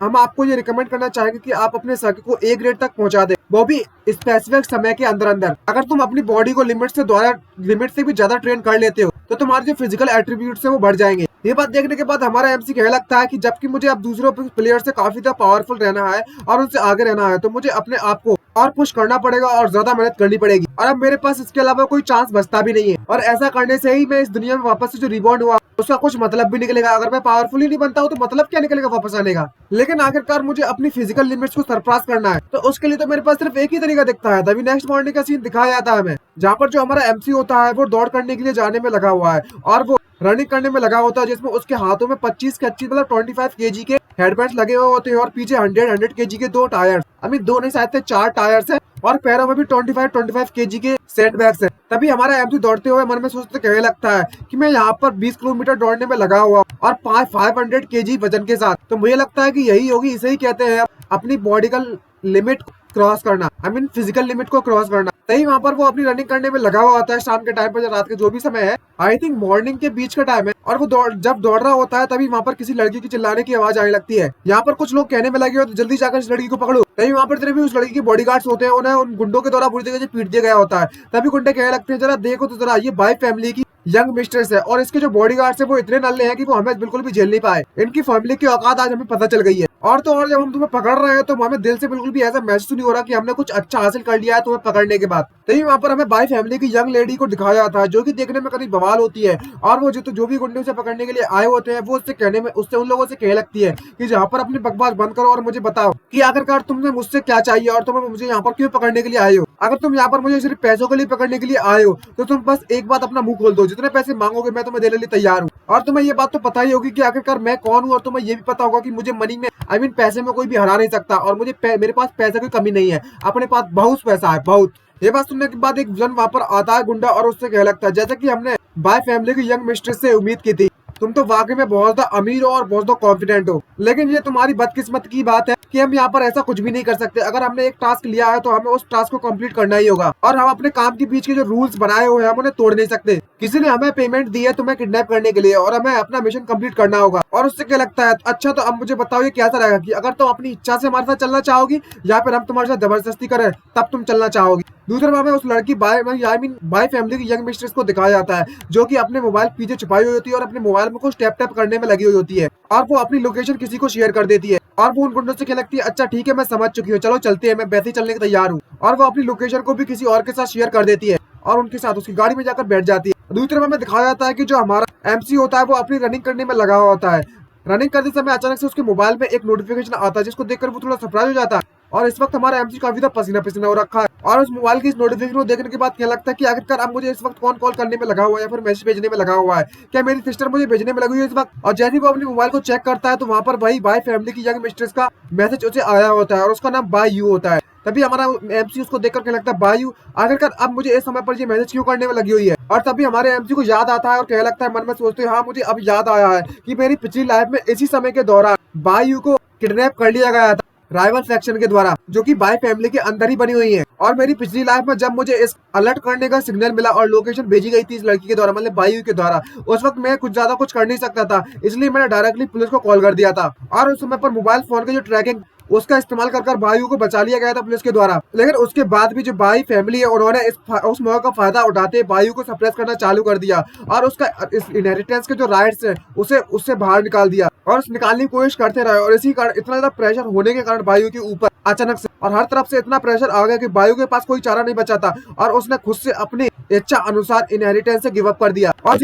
हम आपको ये रिकमेंड करना चाहेंगे कि आप अपने साइको को ए ग्रेड तक पहुंचा दें, वो भी स्पेसिफिक समय के अंदर अंदर। अगर तुम अपनी बॉडी को लिमिट से भी ज्यादा ट्रेन कर लेते हो तो तुम्हारे जो फिजिकल एट्रीब्यूट्स है वो बढ़ जाएंगे। ये बात देखने के बाद हमारा एमसी कहने लगता है कि जबकि मुझे अब दूसरों प्लेयर से काफी ज्यादा पावरफुल रहना है और उनसे आगे रहना है तो मुझे अपने आप को और पुश करना पड़ेगा और ज्यादा मेहनत करनी पड़ेगी और अब मेरे पास इसके अलावा कोई चांस बचता भी नहीं है और ऐसा करने से ही मैं इस दुनिया में वापस से जो रिबॉर्न हुआ उसका कुछ मतलब भी निकलेगा। अगर मैं पावरफुल ही नहीं बनता हूँ तो मतलब क्या निकलेगा वापस आने का। लेकिन आखिरकार मुझे अपनी फिजिकल लिमिट्स को सरपास करना है तो उसके लिए तो मेरे पास सिर्फ एक ही तरीका दिखता है। तभी नेक्स्ट मॉर्निंग का सीन दिखाया जाता है हमें जहाँ पर जो हमारा एमसी होता है वो दौड़ करने के लिए जाने में लगा हुआ है और वो रनिंग करने में लगा होता है जिसमें उसके हाथों में 25 मतलब 25 केजी के हेडबैंड्स लगे हुए होते हैं और पीछे 100 केजी के 2 टायर्स, अभी 2 नहीं शायद 4 टायर्स है और पैरों में भी 25 केजी के सेट बैग्स है। तभी हमारा एमसी दौड़ते हुए मन में सोचते कहने लगता है कि मैं यहाँ पर 20 किलोमीटर दौड़ने में लगा हुआ और 500 केजी वजन के साथ। तो मुझे लगता है कि यही होगी, इसे ही कहते हैं अपनी बॉडी का लिमिट क्रॉस करना, फिजिकल लिमिट को क्रॉस करना। तभी वहाँ पर वो अपनी रनिंग करने में लगा हुआ होता है शाम के टाइम पर, रात के जो भी समय है, आई थिंक मॉर्निंग के बीच का टाइम है और वो जब दौड़ रहा होता है तभी वहाँ पर किसी लड़की की चिल्लाने की आवाज आने लगती है। यहाँ पर कुछ लोग कहने में लगे हो तो जल्दी जाकर इस लड़की को पकड़ो। तभी वहाँ पर भी उस लड़की के बॉडीगार्ड्स होते हैं, उन्हें उन गुंडों के द्वारा बुरी तरीके से पीट दिया गया होता है। तभी गुंडे कहने लगते हैं जरा देखो तो जरा ये बाई फैमिली की यंग मिस्ट्रेस है और इसके जो बॉडीगार्ड्स है वो इतने नल्ले हैं कि वो हमें बिल्कुल भी झेल नहीं पाए। इनकी फैमिली की औकात आज हमें पता चल गई है। और तो और जब हम तुम्हें पकड़ रहे हैं तो हमें दिल से बिल्कुल भी ऐसा महसूस नहीं हो रहा कि हमने कुछ अच्छा हासिल कर लिया है तुम्हें पकड़ने के बाद। तभी वहाँ पर हमें बाई फैमिली की यंग लेडी को दिखाया जाता है जो कि देखने में करीब बवाल होती है और वो जो भी गुंडे उसे पकड़ने के लिए आए होते हैं वो उससे उन लोगों से कहने लगती है कि जहाँ पर अपनी बकवास बंद करो और मुझे बताओ कि आखिरकार तुमने मुझसे क्या चाहिए और तुम मुझे यहाँ पर क्यों पकड़ने के लिए आए हो। अगर तुम यहाँ पर मुझे सिर्फ पैसों के लिए पकड़ने के लिए आए हो तो तुम बस एक बात अपना मुंह खोल दो, जितने पैसे मांगोगे मैं तुम्हें देने के लिए तैयार हूँ। और तुम्हें ये बात तो पता ही होगी कि आखिरकार मैं कौन हूँ और तुम्हें ये भी पता होगा कि मुझे मनी में पैसे में कोई भी हरा नहीं सकता और मेरे पास पैसे की कमी नहीं है, अपने पास बहुत पैसा है, बहुत। ये बात सुनने के बाद एक विलन वहाँ पर आता है गुंडा और उससे कहने लगता है जैसा कि हमने बाय फैमिली की यंग मिस्ट्रेस से उम्मीद की थी, तुम तो वाकई में बहुत ज्यादा अमीर हो और बहुत ज्यादा कॉन्फिडेंट हो, लेकिन ये तुम्हारी बदकिस्मत की बात है कि हम यहाँ पर ऐसा कुछ भी नहीं कर सकते। अगर हमने एक टास्क लिया है तो हमें उस टास्क को कंप्लीट करना ही होगा और हम अपने काम के बीच के जो रूल्स बनाए हुए हैं हम उन्हें तोड़ नहीं सकते। किसी ने हमें पेमेंट दी है तुम्हें किडनैप करने के लिए और हमें अपना मिशन कंप्लीट करना होगा। और उससे क्या लगता है अच्छा तो अब मुझे बताओ ये कैसा रहेगा कि अगर तुम अपनी इच्छा से हमारे साथ चलना चाहोगी या फिर हम तुम्हारे साथ जबरदस्ती करें तब तुम चलना चाहोगी। दूसरे में उस लड़की बाय फैमिली की यंग मिस्ट्रेस को दिखाया जाता है जो कि अपने मोबाइल पीछे छुपाई हुई होती है और अपने मोबाइल में कुछ टैप करने में लगी हुई होती है और वो अपनी लोकेशन किसी को शेयर कर देती है और वो उन गुंडों से कहने लगती है अच्छा ठीक है मैं समझ चुकी हूँ, चलो चलते हैं, मैं वैसे ही चलने के तैयार हूँ। और वो अपनी लोकेशन को भी किसी और के साथ शेयर कर देती है और उनके साथ उसकी गाड़ी में जाकर बैठ जाती है। दूसरे में हमें दिखाया जाता है कि जो हमारा एमसी होता है वो अपनी रनिंग करने में लगा हुआ होता है। रनिंग करते समय अचानक से उसके मोबाइल में एक नोटिफिकेशन आता है जिसको देखकर वो थोड़ा सरप्राइज हो जाता है और इस वक्त हमारा एमसी काफी ज्यादा पसीना पसीना हो रखा है और उस मोबाइल की इस नोटिफिकेशन को देखने के बाद क्या लगता है कि आखिरकार अब मुझे इस वक्त कौन कॉल करने में लगा हुआ है या फिर मैसेज भेजने में लगा हुआ है, क्या मेरी सिस्टर मुझे भेजने में लगी हुई है इस वक्त। और जैसे वो अपने मोबाइल को चेक करता है तो वहाँ पर वही बाय फैमिली की यंग मिस्ट्रेस का मैसेज उसे आया होता है और उसका नाम बाय यू होता है। तभी हमारा एमसी उसको देखकर क्या लगता है बाय यू, आखिरकार अब मुझे इस समय पर ये मैसेज क्यों करने में लगी हुई है। और तभी हमारे एमसी को याद आता है और कहने लगता है मन में सोचते हैं हाँ मुझे अब याद आया है कि मेरी पिछली लाइफ में इसी समय के दौरान बाय यू को किडनैप कर लिया गया था राइवल फैक्शन के द्वारा जो कि बाय फैमिली के अंदर ही बनी हुई है। और मेरी पिछली लाइफ में जब मुझे इस अलर्ट करने का सिग्नल मिला और लोकेशन भेजी गई थी इस लड़की के द्वारा मतलब बायू के द्वारा, उस वक्त मैं कुछ ज्यादा कुछ कर नहीं सकता था, इसलिए मैंने डायरेक्टली पुलिस को कॉल कर दिया था और उस समय पर मोबाइल फोन के जो ट्रैकिंग उसका इस्तेमाल कर बायू को बचा लिया गया था पुलिस के द्वारा। लेकिन उसके बाद भी जो बाई फैमिली है उन्होंने उस मौके का फायदा उठाते बायू को सप्रेस करना चालू कर दिया और उसका इस इनहेरिटेंस के जो राइट्स है उसे उससे बाहर निकाल दिया और उस निकालने की कोशिश करते रहे। और इसी कारण इतना ज्यादा प्रेशर होने के कारण बायू के ऊपर अचानक से और हर तरफ से इतना प्रेशर आ गया कि बायू के पास कोई चारा नहीं बचा था और उसने खुद से अपनी इच्छा अनुसार इनहेरिटेंस से गिव अप कर दिया और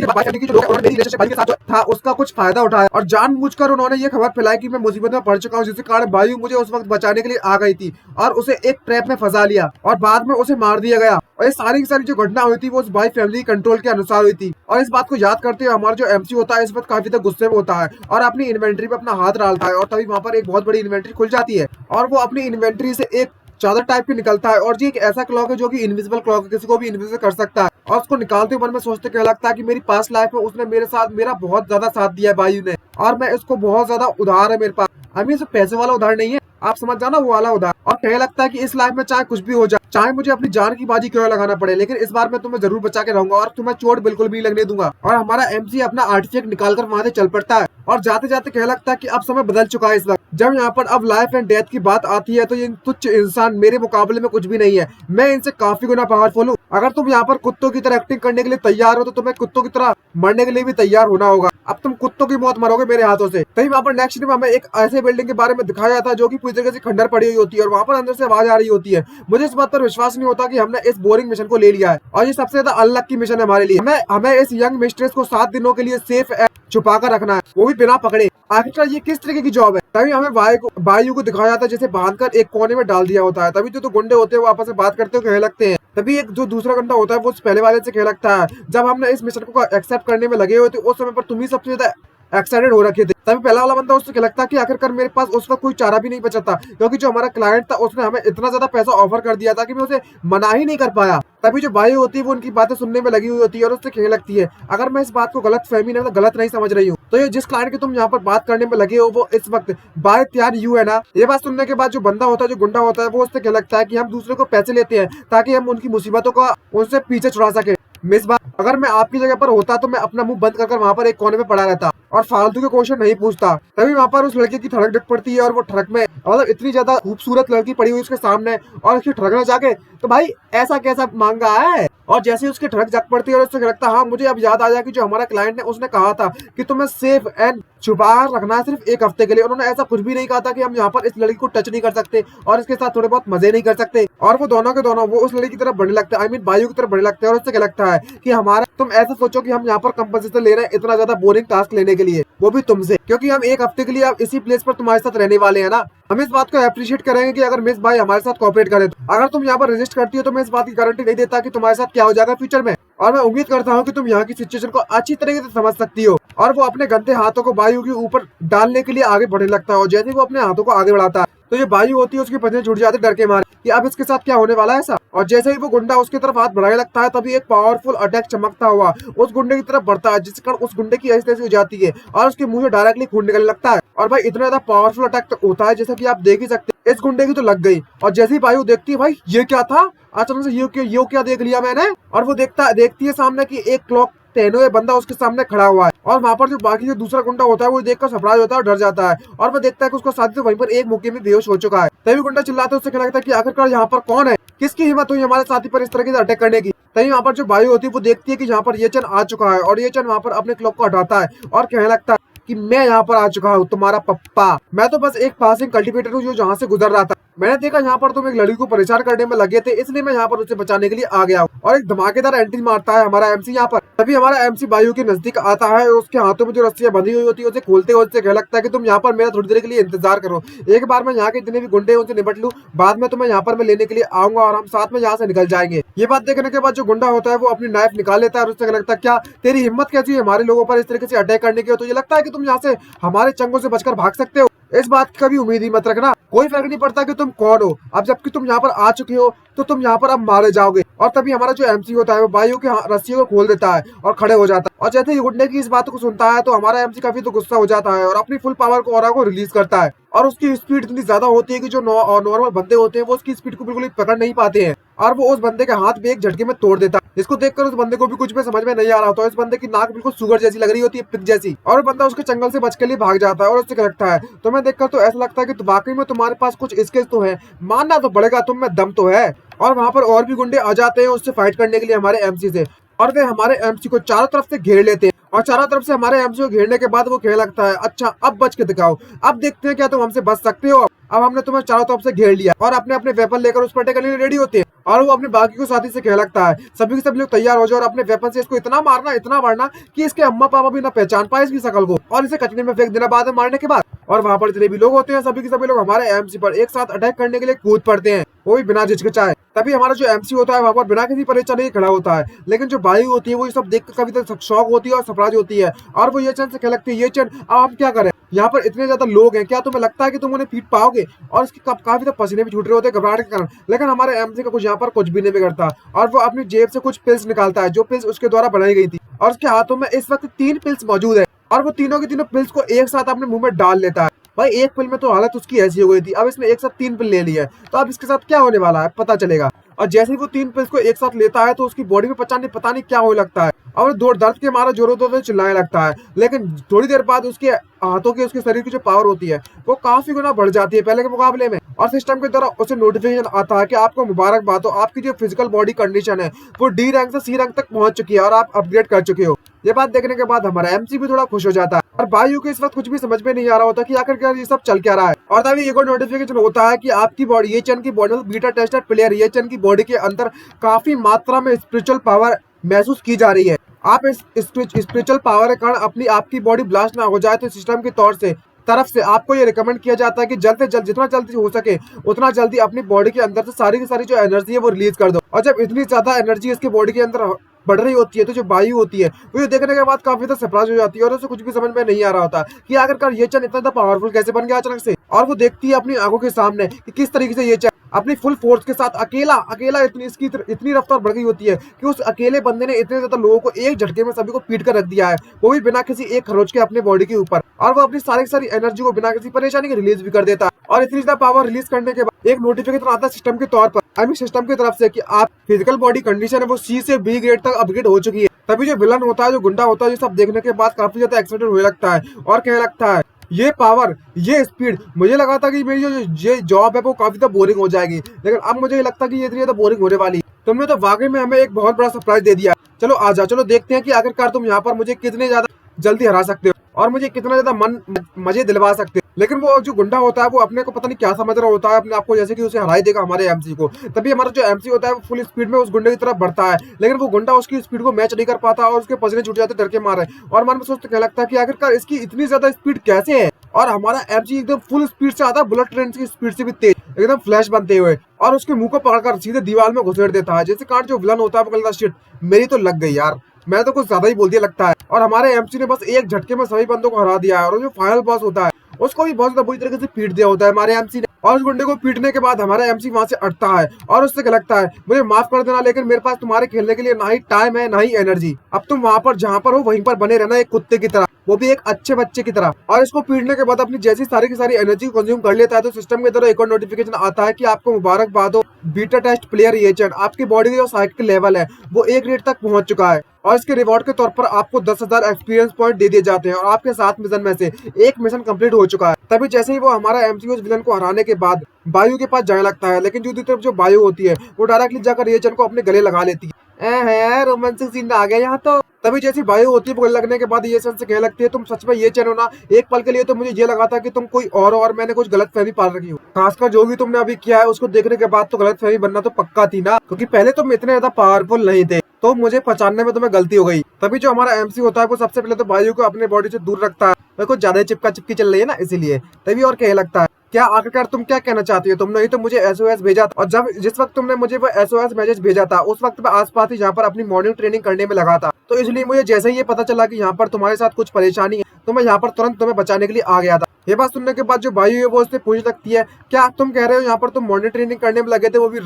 था उसका कुछ फायदा उठाया और जानबूझकर उन्होंने ये खबर फैलाई कि मैं मुसीबत में पड़ चुका हूँ, जिसके कारण बायू मुझे उस वक्त बचाने के लिए आ गई थी और उसे एक ट्रैप में फंसा लिया और बाद में उसे मार दिया गया। और ये सारी की सारी जो घटना हुई थी वो उस बाई फैमिली कंट्रोल के अनुसार हुई थी। और इस बात को याद करते हुए हमारा जो एमसी होता है इस वक्त काफी तक गुस्से में होता है और अपनी इन्वेंट्री पे अपना हाथ डालता है और तभी वहाँ पर एक बहुत बड़ी इन्वेंट्री खुल जाती है और वो अपनी इन्वेंट्री से एक चादर टाइप की निकलता है। और ये एक ऐसा क्लॉक है जो कि इनविजिबल क्लॉक है, किसी को भी इनविजिबल कर सकता है। और उसको निकालते हुए मन में सोचते क्या लगता है कि मेरी पास्ट लाइफ में उसने मेरे साथ मेरा बहुत ज्यादा साथ दिया है बायू ने, और मैं इसको बहुत ज्यादा उधार है मेरे पास। अभी सिर्फ पैसे वाला उधार नहीं है, आप समझ जाना वो वाला उधार। और कह लगता है कि इस लाइफ में चाहे कुछ भी हो जाए, चाहे मुझे अपनी जान की बाजी क्यों लगाना पड़े, लेकिन इस बार मैं तुम्हें जरूर बचा के रहूंगा और तुम्हें चोट बिल्कुल भी लगने दूंगा। और हमारा एमसी अपना आर्टिफैक्ट निकालकर वहां से चल पड़ता है। और जाते जाते कह लगता है कि अब समय बदल चुका है इस वक्त। जब यहाँ पर अब लाइफ एंड डेथ की बात आती है तो ये तुच्छ इंसान मेरे मुकाबले में कुछ भी नहीं है। मैं इनसे काफी गुना पावरफुल हूँ। अगर तुम यहाँ पर कुत्तों की तरह एक्टिंग करने के लिए तैयार हो तो तुम्हें कुत्तों की तरह मरने के लिए भी तैयार होना होगा। अब तुम कुत्तों की मौत मरोगे मेरे हाथों से। तभी वहाँ पर नेक्स्ट में हमें एक ऐसे बिल्डिंग के बारे में दिखाया था जो कि पूरी तरीके से खंडर पड़ी हुई होती है और वहाँ पर अंदर से आवाज आ रही होती है। मुझे इस बात पर विश्वास नहीं होता कि हमने इस बोरिंग मिशन को ले लिया है, और ये सबसे ज्यादा अनलक्की मिशन है हमारे लिए। हमें इस यंग मिस्ट्रेस को 7 दिनों के लिए सेफ छुपा कर रखना है, वो भी बिना पकड़े। आखिरकार ये किस तरीके की जॉब है। तभी हमें बायू को दिखाया था जिसे बांधकर एक कोने में डाल दिया होता है। तभी जो गुंडे होते हैं वो आपस में बात करते हुए कहने लगते हैं। तभी एक जो दूसरा गुंडा होता है वो पहले वाले से कहने लगता है, जब हमने इस मिशन को एक्सेप्ट करने में लगे हुए थे उस समय पर तुम ही सबसे ज्यादा एक्साइटेड हो रखे थे। तभी पहला वाला बंदा उससे लगता है कि आखिरकार मेरे पास उस वक्त कोई चारा भी नहीं बचा था, क्योंकि जो हमारा क्लाइंट था उसने हमें इतना ज्यादा पैसा ऑफर कर दिया था कि मैं उसे मना ही नहीं कर पाया। तभी जो बाई होती है वो उनकी बातें सुनने में लगी हुई होती है और उससे कहने लगती है, अगर मैं इस बात को गलत फहमी नहीं, गलत नहीं समझ रही हूँ, तो ये जिस क्लाइंट की तुम यहाँ पर बात करने में लगे हो वो इस वक्त बाय त्यार यू है ना। ये बात सुनने के बाद जो बंदा होता है, जो गुंडा होता है, वो उससे कहने लगता है कि हम दूसरे को पैसे लेते हैं ताकि हम उनकी मुसीबतों का उनसे पीछे छुड़ा सके। मिस बात, अगर मैं आपकी जगह पर होता तो मैं अपना मुंह बंद कर वहाँ पर एक कोने में पड़ा रहता और फालतू के क्वेश्चन नहीं पूछता। तभी वहाँ पर उस लड़के की ठड़क दिख पड़ती है और वो ठड़क में मतलब इतनी ज्यादा खूबसूरत लड़की पड़ी हुई उसके सामने और उसकी ठड़क में जाके, तो भाई ऐसा कैसा मांगा है। और जैसे उसकी ठड़क जग पड़ती है और उससे लगता है हाँ मुझे अब याद आ गया कि जो हमारा क्लाइंट ने उसने कहा था कि तुम्हें सेफ एंड छुपा रखना है सिर्फ 1 हफ्ते के लिए। उन्होंने ऐसा कुछ भी नहीं कहा था कि हम यहाँ पर इस लड़की को टच नहीं कर सकते और इसके साथ थोड़े बहुत मजे नहीं कर सकते। और वो दोनों के दोनों वो उस लड़की की तरफ बढ़ने लगते हैं, आई मीन बायू की तरफ बढ़ने लगते हैं। और उससे क्या लगता है कि हमारा तुम ऐसा सोचो कि हम यहाँ पर कंपनसेशन ले रहे हैं इतना ज्यादा बोरिंग टास्क लेने के लिए, वो भी तुमसे, क्योंकि हम 1 हफ्ते के लिए अब इसी प्लेस पर तुम्हारे साथ रहने वाले हैं ना। हम इस बात को अप्रिशिएट करेंगे कि अगर मिस भाई हमारे साथ कोऑपरेट करे तो। अगर तुम यहाँ पर रजिस्ट करती हो तो मैं इस बात की गारंटी नहीं देता कि तुम्हारे साथ क्या हो जाएगा फ्यूचर में। और मैं उम्मीद करता हूँ कि तुम यहाँ की सिचुएशन को अच्छी तरीके से समझ सकती हो। और वो अपने गंदे हाथों को बायू के ऊपर डालने के लिए आगे बढ़ने लगता है और जैसे वो अपने हाथों को आगे बढ़ाता है तो जो बायू होती है उसकी पत्नी छूट जाती है डर के मारे कि अब इसके साथ क्या होने वाला है ऐसा। और जैसे ही वो गुंडा उसकी तरफ हाथ बढ़ाने लगता है तभी एक पावरफुल अटैक चमकता हुआ उस गुंडे की तरफ बढ़ता है, जिसके कारण उस गुंडे की ऐसी तैसी हो जाती है और उसके मुंह से डायरेक्टली खून निकलने लगता है। और भाई इतना ज्यादा पावरफुल अटैक होता है जैसा कि आप देख ही सकते हैं। इस गुंडे की तो लग गई और जैसे ही बायू देखती है भाई ये क्या था, अचानक से ये क्या देख लिया मैंने। और वो देखती है सामने की एक क्लॉक टेनो बंदा उसके सामने खड़ा हुआ है। और वहाँ पर जो बाकी जो दूसरा गुंडा होता है वो देखकर सरप्राइज होता है और डर जाता है। और वो देखता है कि उसका साथी तो वहीं पर एक मौके में बेहोश हो चुका है। तभी गुंडा चिल्लाता है, उससे क्या लगता है कि आखिरकार यहाँ पर कौन है, किसकी हिम्मत हुई हमारे साथी पर इस तरह से अटैक करने की। तभी वहाँ पर जो बायू होती है वो देखती है कि यहाँ पर ये चन आ चुका है और ये चन वहाँ पर अपने क्लॉक को हटाता है और कहने लगता है कि मैं यहाँ पर आ चुका हूँ तुम्हारा पप्पा, मैं तो बस एक पासिंग कल्टीवेटर हूँ जो जहाँ से गुजर रहा था। मैंने देखा यहाँ पर तुम एक लड़की को परेशान करने में लगे थे, इसलिए मैं यहाँ पर उसे बचाने के लिए आ गया हूँ। और एक धमाकेदार एंट्री मारता है हमारा एमसी यहाँ पर। तभी हमारा एमसी बायू के नजदीक आता है और उसके हाथों में जो रस्सियां बंधी हुई होती है उसे खोलते हुए कह लगता है कि तुम यहाँ पर मेरा थोड़ी देर के लिए इंतजार करो, एक बार मैं यहाँ के जितने भी गुंडे उनसे निपट लूँ, बाद में तुम्हें यहाँ पर मैं लेने के लिए आऊंगा और हम साथ में यहाँ से निकल जाएंगे। ये बात देखने के बाद जो गुंडा होता है वो अपनी नाइफ निकाल लेता है और उससे लगता है क्या तेरी हिम्मत कैसी है हमारे लोगों पर इस तरीके से अटैक करने की, तो ये लगता है कि तुम यहाँ से हमारे चंगों से बचकर भाग सकते हो। इस बात की कभी उम्मीद ही मत रखना, कोई फर्क नहीं पड़ता कि तुम कौन हो, अब जबकि तुम यहाँ पर आ चुके हो तो तुम यहाँ पर अब मारे जाओगे। और तभी हमारा जो एमसी होता है वो बायू की रस्सियों को खोल देता है और खड़े हो जाता है। और जैसे ही गुंडे की इस बात को सुनता है तो हमारा एमसी काफी तो गुस्सा हो जाता है और अपनी फुल पावर को ऑरा को रिलीज करता है। और उसकी स्पीड इतनी ज्यादा होती है कि जो नॉर्मल बंदे होते हैं वो उसकी स्पीड को बिल्कुल पकड़ नहीं पाते हैं और वो उस बंदे के हाथ में एक झटके में तोड़ देता है। इसको देखकर उस बंदे को भी कुछ भी समझ में नहीं आ रहा होता। इस बंदे की नाक बिल्कुल सुगर जैसी लग रही होती है, पिक जैसी, और बंदा उसके चंगल से बच के लिए भाग जाता है। और उससे लगता है तुम्हें देखकर तो ऐसा लगता है कि वाकई में तुम्हारे पास कुछ स्किल्स तो है, मानना तो पड़ेगा तुम में दम तो है। और वहाँ पर और भी गुंडे आ जाते हैं उससे फाइट करने के लिए हमारे एमसी से, और वे हमारे एमसी को चारों तरफ से घेर लेते हैं। और चारों तरफ से हमारे एमसी को घेरने के बाद वो कहने लगता है अच्छा अब बच के दिखाओ, अब देखते हैं क्या तुम हमसे बच सकते हो। अब हमने तुम्हें चारों तरफ से घेर लिया और अपने अपने वेपन लेकर उस पर अटैक करने के लिए रेडी होते हैं। और वो अपने बाकी को साथी से कहने लगता है सभी के सभी लोग तैयार हो जाओ और अपने वेपन से इसको इतना मारना कि इसके अम्मा पापा भी ना पहचान पाए इसकी शकल को और इसे कचरे में फेंक देना बाद में मारने के बाद। और वहाँ पर जितने भी लोग होते हैं सभी के सभी लोग हमारे एमसी पर एक साथ अटैक करने के लिए कूद पड़ते हैं, वो भी बिना झिझकिचाए। तभी हमारा जो एमसी होता है वहाँ पर बिना किसी परेशानी खड़ा होता है, लेकिन जो बाई होती है वो ये सब देख कर कभी तक शौक होती है और सरप्राइज होती है। और वो ये चंद से कह लगती है ये चंद अब हम क्या करें, यहाँ पर इतने ज्यादा लोग हैं, क्या तुम्हें लगता है कि तुम उन्हें पीट पाओगे? और इसके काफी तो पसीने भी छूट रहे होते हैं घबराहट के कारण, लेकिन हमारे एमसी का कुछ यहाँ पर कुछ भी नहीं बिगड़ता और वो अपनी जेब से कुछ पिल्स निकालता है, जो पिल्स उसके द्वारा बनाई गई थी, और उसके हाथों में इस वक्त 3 पिल्स मौजूद है और वो तीनों की तीनों पिल्स को एक साथ अपने मुंह में डाल लेता है। भाई एक पिल में तो हालत उसकी ऐसी हो गई थी, अब इसने एक साथ 3 पिल ले ली है, तो अब इसके साथ क्या होने वाला है पता चलेगा। और जैसे ही वो 3 पिल्स को एक साथ लेता है तो उसकी बॉडी में पता नहीं क्या होने लगता है और दौड़ दर्द के मारा जोरों से चिल्लाने लगता है। लेकिन थोड़ी देर बाद उसके हाथों की, उसके शरीर की जो पावर होती है वो काफी गुना बढ़ जाती है पहले के मुकाबले में, और सिस्टम के द्वारा उसे नोटिफिकेशन आता है कि आपको मुबारकबाद हो, आपकी जो फिजिकल बॉडी कंडीशन है वो डी रैंक से सी रैंक तक पहुंच चुकी है और आप अपग्रेड कर चुके हो। ये बात देखने के बाद हमारा एमसी भी थोड़ा खुश हो जाता है और भाइयों को इस वक्त कुछ भी समझ में नहीं आ रहा होता कि आखिरकार ये सब चल क्या रहा है। और तभी एक और नोटिफिकेशन होता है कि आपकी बॉडी, ये चैन की बॉडी, बीटा टेस्टेड प्लेयर ये चैन की बॉडी के अंदर काफी मात्रा में स्पिरिचुअल पावर महसूस की जा रही है। आप इस स्पिरिचुअल पावर के कारण अपनी आपकी बॉडी ब्लास्ट ना हो जाए तो सिस्टम के तौर से तरफ से आपको ये रिकमेंड किया जाता है कि जल्द से जल्द, जितना जल्दी हो सके उतना जल्दी अपनी बॉडी के अंदर से सारी की सारी जो एनर्जी है वो रिलीज कर दो। और जब इतनी ज्यादा एनर्जी इसके बॉडी के अंदर बढ़ रही होती है तो जो वायु होती है वो ये देखने के बाद काफी ज्यादा सरप्राइज हो जाती है और उसे कुछ भी समझ में नहीं आ रहा होता कि आखिरकार ये चैन इतना ज्यादा पावरफुल कैसे बन गया अचानक से। और वो देखती है अपनी आंखों के सामने कि किस तरीके से ये चैन अपनी फुल फोर्स के साथ अकेला इतनी रफ्तार बढ़ गई होती है कि उस अकेले बंदे ने इतने ज्यादा लोगों को एक झटके में सभी को पीट कर रख दिया है, वो भी बिना किसी एक खरोच के अपने बॉडी के ऊपर, और वो अपनी सारी एनर्जी को बिना किसी परेशानी के रिलीज भी कर देता है। और इतनी ज्यादा पावर रिलीज करने के बाद एक नोटिफिकेशन आता है सिस्टम के तौर पर, सिस्टम की तरफ से कि आप फिजिकल बॉडी कंडीशन है वो सी से बी ग्रेड तक अपग्रेड हो चुकी है। तभी जो विलन होता है, जो गुंडा होता है, ये सब देखने के बाद काफी ज्यादा एक्साइटेड होने लगता है और कहने लगता है ये पावर, ये स्पीड, मुझे लगा था कि मेरी जो जॉब है वो काफी ज्यादा बोरिंग हो जाएगी, लेकिन अब मुझे लगता है कि ये इतनी ज्यादा बोरिंग होने वाली। तुमने तो वाकई में हमें एक बहुत बड़ा सरप्राइज दे दिया। चलो आजा, चलो देखते हैं कि आखिरकार तुम यहाँ पर मुझे कितने ज्यादा जल्दी हरा सकते हो और मुझे कितना ज्यादा मजे दिलवा सकते हो। लेकिन वो जो गुंडा होता है वो अपने को पता नहीं क्या समझ रहा होता है अपने आप को, जैसे कि उसे हरा ही देगा हमारे एमसी को। तभी हमारा जो एमसी होता है वो फुल स्पीड में उस गुंडे की तरफ बढ़ता है, लेकिन वो गुंडा उसकी स्पीड को मैच नहीं कर पाता और उसके पसीने छूट जाते डर के मारे। और मन में सोचते क्या लगता है कि आखिरकार इसकी इतनी ज्यादा स्पीड कैसे है, और हमारा एमसी एकदम फुल स्पीड से आता है, बुलेट ट्रेन की स्पीड से भी तेज, एकदम फ्लैश बनते हुए, और उसके मुंह को पकड़कर सीधे दीवार में घुसेड़ देता है। जैसे कारण जो विलन होता है वो कहता है शिट, मेरी तो लग गई यार, मैं तो कुछ ज्यादा ही बोल दिया लगता है। और हमारे एमसी ने बस एक झटके में सभी बंदों को हरा दिया है और जो फाइनल बॉस होता है उसको भी बहुत ज्यादा बुरी तरीके से पीट दिया होता है हमारे एमसी ने। और उस गुंडे को पीटने के बाद हमारा एमसी वहां से हटता है और उससे लगता है मुझे माफ कर देना, लेकिन मेरे पास तुम्हारे खेलने के लिए ना ही टाइम है ना ही एनर्जी, अब तुम वहां पर जहां पर हो वहीं पर बने रहना एक कुत्ते की तरह, वो भी एक अच्छे बच्चे की तरह। और इसको पीटने के बाद अपनी जैसी सारी की सारी एनर्जी कंज्यूम कर लेता है तो सिस्टम के द्वारा एक और नोटिफिकेशन आता है कि आपको मुबारकबाद हो, बीटा टेस्ट प्लेयर ये चैन, आपकी बॉडी का जो साइकिल लेवल है वो 1 रेट तक पहुंच चुका है और इसके रिवॉर्ड के तौर पर आपको 10,000 एक्सपीरियंस पॉइंट दे दिए जाते हैं और आपके 7 मिशन में से एक मिशन कंप्लीट हो चुका है। तभी जैसे ही वो हमारा एमसी उस विलन को हराने के बाद बायु के पास जाने लगता है, लेकिन दूसरी तरफ जो बायु होती है वो डायरेक्टली जाकर ये चैन को अपने गले लगा लेती है। रोमांटिक सीन आ गया यहाँ तो। तभी जैसी बायु होती है वो गले लगने के बाद ये चैन से कहने लगती है तुम सच में ये चैन हो ना, एक पल के लिए तो मुझे ये लगा था कि तुम कोई और मैंने कुछ गलत फहमी पाल रखी हो, खासकर जो भी तुमने अभी किया है उसको देखने के बाद तो गलत फहमी बनना तो पक्का थी ना, क्योंकि पहले तुम इतने ज्यादा पावरफुल नहीं थे, तो मुझे पहचानने में तुम्हें गलती हो गई। तभी जो हमारा एमसी होता है वो सबसे पहले तो बायु को अपने बॉडी से दूर रखता है, कुछ ज्यादा चिपका चिपकी चल रही है ना इसीलिए। तभी और कहने लगता है क्या आखिरकार तुम क्या कहना चाहती हो, तुमने ही तो मुझे एसओएस भेजा था, और जिस वक्त तुमने मुझे वो एसओएस मैसेज भेजा था उस वक्त मैं आसपास ही जहाँ पर अपनी मॉर्निंग ट्रेनिंग करने में लगा था, तो इसलिए मुझे जैसे ही ये पता चला कि यहाँ पर तुम्हारे साथ कुछ परेशानी है तो मैं यहाँ पर तुरंत तुम्हें बचाने के लिए आ गया था। ये बात सुनने के बाद जो बायु है वो उससे पूछने लगती है क्या तुम कह रहे हो यहाँ पर तुम मॉर्निंग ट्रेनिंग करने में लगे थे, वो भी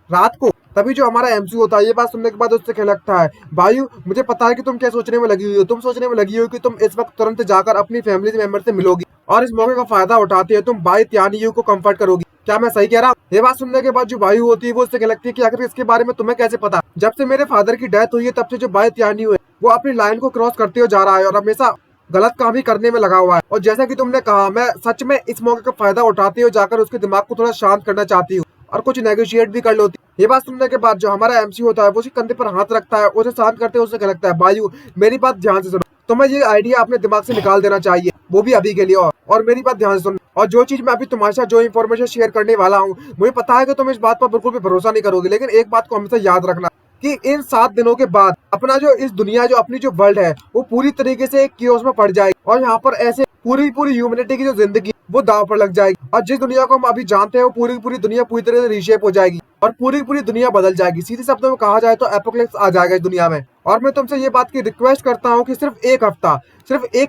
रात को। तभी जो हमारा एमसी होता है ये बात सुनने के बाद उससे कहने लगता है बायु मुझे पता है कि तुम क्या सोचने में लगी हुई हो, तुम सोचने में लगी हो कि तुम इस वक्त तुरंत जाकर अपनी फैमिली मेंबर से मिलोगी और इस मौके का फायदा उठाते हुए तुम बाई त्यानियू को कंफर्ट करोगी, क्या मैं सही कह रहा हूँ? ये बात सुनने के बाद जो बायु होती है वो उससे कहने लगती है कि आखिर इसके बारे में तुम्हें कैसे पता, जब से मेरे फादर की डेथ हुई है तब से जो बाई त्यानियू है वो अपनी लाइन को क्रॉस करते हुए जा रहा है और हमेशा गलत काम ही करने में लगा हुआ है। और जैसा कि तुमने कहा मैं सच में इस मौके का फायदा उठाते हुए जाकर उसके दिमाग को थोड़ा शांत करना चाहती हूँ और कुछ नेगोशिएट भी कर लेती। ये बात सुनने के बाद जो हमारा एमसी होता है वो उसके कंधे पर हाथ रखता है, उसे शांत करते हुए उसे कहने लगता है बायु मेरी बात ध्यान से सुनो, तुम्हें ये आइडिया अपने दिमाग से निकाल देना चाहिए, वो भी अभी के लिए, और मेरी बात ध्यान से सुनो। और जो चीज मैं अभी तुम्हारे साथ जो इन्फॉर्मेशन शेयर करने वाला हूँ मुझे पता है कि तुम इस बात पर बिल्कुल भी भरोसा नहीं करोगे, लेकिन एक बात को हमेशा याद रखना कि इन 7 दिनों के बाद अपना जो इस दुनिया जो अपनी जो वर्ल्ड है वो पूरी तरीके से कियोस में पड़ जाएगी और यहाँ पर ऐसे पूरी ह्यूमैनिटी की जो जिंदगी वो दांव पर लग जाएगी और जिस दुनिया को हम अभी जानते हैं वो पूरी दुनिया पूरी तरह से रीशेप हो जाएगी। और पूरी पूरी दुनिया बदल जाएगी। सीधे शब्दों में कहा जाए तो एपोकलिप्स आ जाएगा इस दुनिया में। और मैं तुमसे ये बात की रिक्वेस्ट करता हूँ कि सिर्फ एक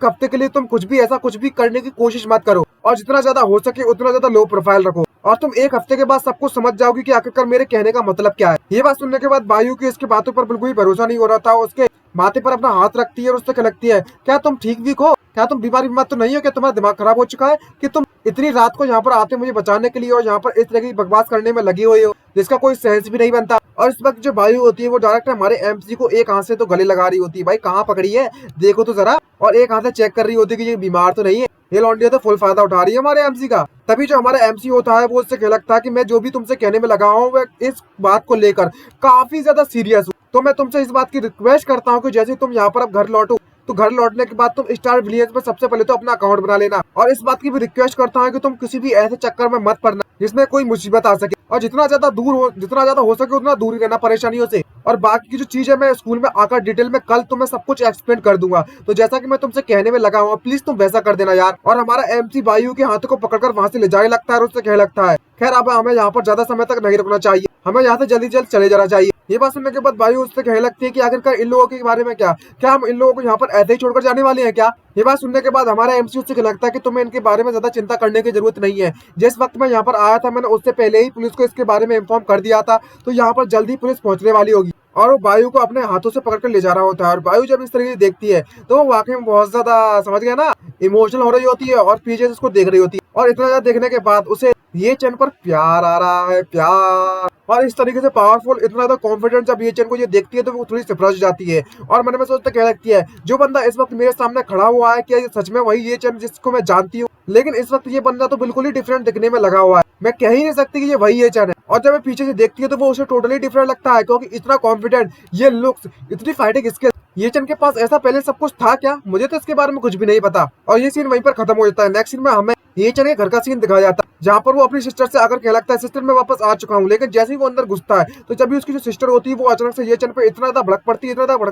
हफ्ते के लिए तुम कुछ भी करने की कोशिश मत करो, और जितना ज्यादा हो सके उतना ज्यादा लो प्रोफाइल रखो, और तुम एक हफ्ते के बाद सब कुछ समझ जाओगी कि आखिरकार मेरे कहने का मतलब क्या है। ये बात सुनने के बाद वायु की इसकी बातों पर बिल्कुल भी भरोसा नहीं हो रहा था। उसके माथे पर अपना हाथ रखती है और उससे लगती है, क्या तुम ठीक भी हो? क्या तुम बीमार तो नहीं हो? क्या तुम्हारा दिमाग खराब हो चुका है कि तुम इतनी रात को यहाँ पर आते मुझे बचाने के लिए और यहाँ पर इस तरह की बकवास करने में लगी हुई हो जिसका कोई सेंस भी नहीं बनता। और इस वक्त जो वायु होती है वो डायरेक्ट हमारे एमसी को एक हाथ से तो गले लगा रही होती है, भाई कहाँ पकड़ी है देखो तो जरा, और एक हाथ से चेक कर रही होती है कि ये बीमार तो नहीं है। ये लौंडिया तो फुल फायदा उठा रही है हमारे एमसी का। तभी जो हमारा एमसी होता है वो उससे कहता है कि मैं जो भी तुमसे कहने में लगा हूँ वह इस बात को लेकर काफी ज्यादा सीरियस हूँ, तो मैं तुमसे इस बात की रिक्वेस्ट करता हूँ कि जैसे तुम यहाँ पर अब घर लौटो तो घर लौटने के बाद तुम स्टार विलियंस में सबसे पहले तो अपना अकाउंट बना लेना, और इस बात की भी रिक्वेस्ट करता हूँ कि तुम किसी भी ऐसे चक्कर में मत पड़ना जिसमें कोई मुसीबत आ सके, और जितना ज्यादा हो सके उतना दूर ही रहना परेशानियों से। और बाकी की जो चीज है मैं स्कूल में आकर डिटेल में कल तुम्हें सब कुछ एक्सप्लेन कर दूंगा, तो जैसा कि मैं तुमसे कहने में लगा हूँ प्लीज तुम वैसा कर देना यार। और हमारा एमसी वायु के हाथों को पकड़कर वहां से ले जाने लगता है और उससे कहने लगता है, खैर अब हमें यहाँ पर ज्यादा समय तक नहीं रुकना चाहिए, हमें यहाँ से जल्दी जल्द चले जाना चाहिए। ये बात सुनने के बाद वायु उससे कहने लगती है कि आखिरकार इन लोगों के बारे में क्या हम इन लोगों को यहाँ पर ऐसे ही छोड़कर जाने वाले हैं क्या? ये बात सुनने के बाद हमारा एमसी उससे लगता है कि तुम्हें इनके बारे में ज्यादा चिंता करने की जरूरत नहीं है। जिस वक्त मैं यहाँ पर आया था मैंने उससे पहले ही पुलिस को इसके बारे में इन्फॉर्म कर दिया था, तो यहाँ पर जल्दी पुलिस पहुंचने वाली होगी। और वो वायु को अपने हाथों से पकड़कर ले जा रहा होता है, और वायु जब इस तरीके से देखती है तो वो वाकई में बहुत ज्यादा समझ गया ना इमोशनल हो रही होती है और पीछे से उसको देख रही होती है। और इतना ज्यादा देखने के बाद उसे ये चैन पर प्यार आ रहा है, प्यार। और इस तरीके से पावरफुल इतना ज्यादा कॉन्फिडेंट जब ये चैन को ये देखती है तो वो थोड़ी सरप्राइज हो जाती है, और मन में सोचते क्या लगती है जो बंदा इस वक्त मेरे सामने खड़ा हुआ है क्या ये सच में वही ये चैन जिसको मैं जानती हूँ? लेकिन इस वक्त ये बंदा तो बिल्कुल ही डिफरेंट दिखने में लगा हुआ है, मैं कह ही नहीं सकती कि ये वही ये चैन है। और जब मैं पीछे से देखती है तो वो उसे टोटली डिफरेंट लगता है, क्योंकि इतना कॉन्फिडेंट, ये लुक्स, इतनी फाइटिंग स्किल, ये चैन के पास ऐसा पहले सब कुछ था क्या? मुझे तो इसके बारे में कुछ भी नहीं पता। और ये सीन वहीं पर खत्म हो जाता है। नेक्स्ट सीन में हमें ये चैन के घर का सीन दिखाया जाता है जहाँ पर वो अपनी सिस्टर से आकर कह लगता है, सिस्टर मैं वापस आ चुका हूँ। लेकिन जैसे ही वो अंदर घुसता है तो जब भी उसकी जो सिस्टर होती है वो अचानक से ये चैन पे इतना ज्यादा भड़क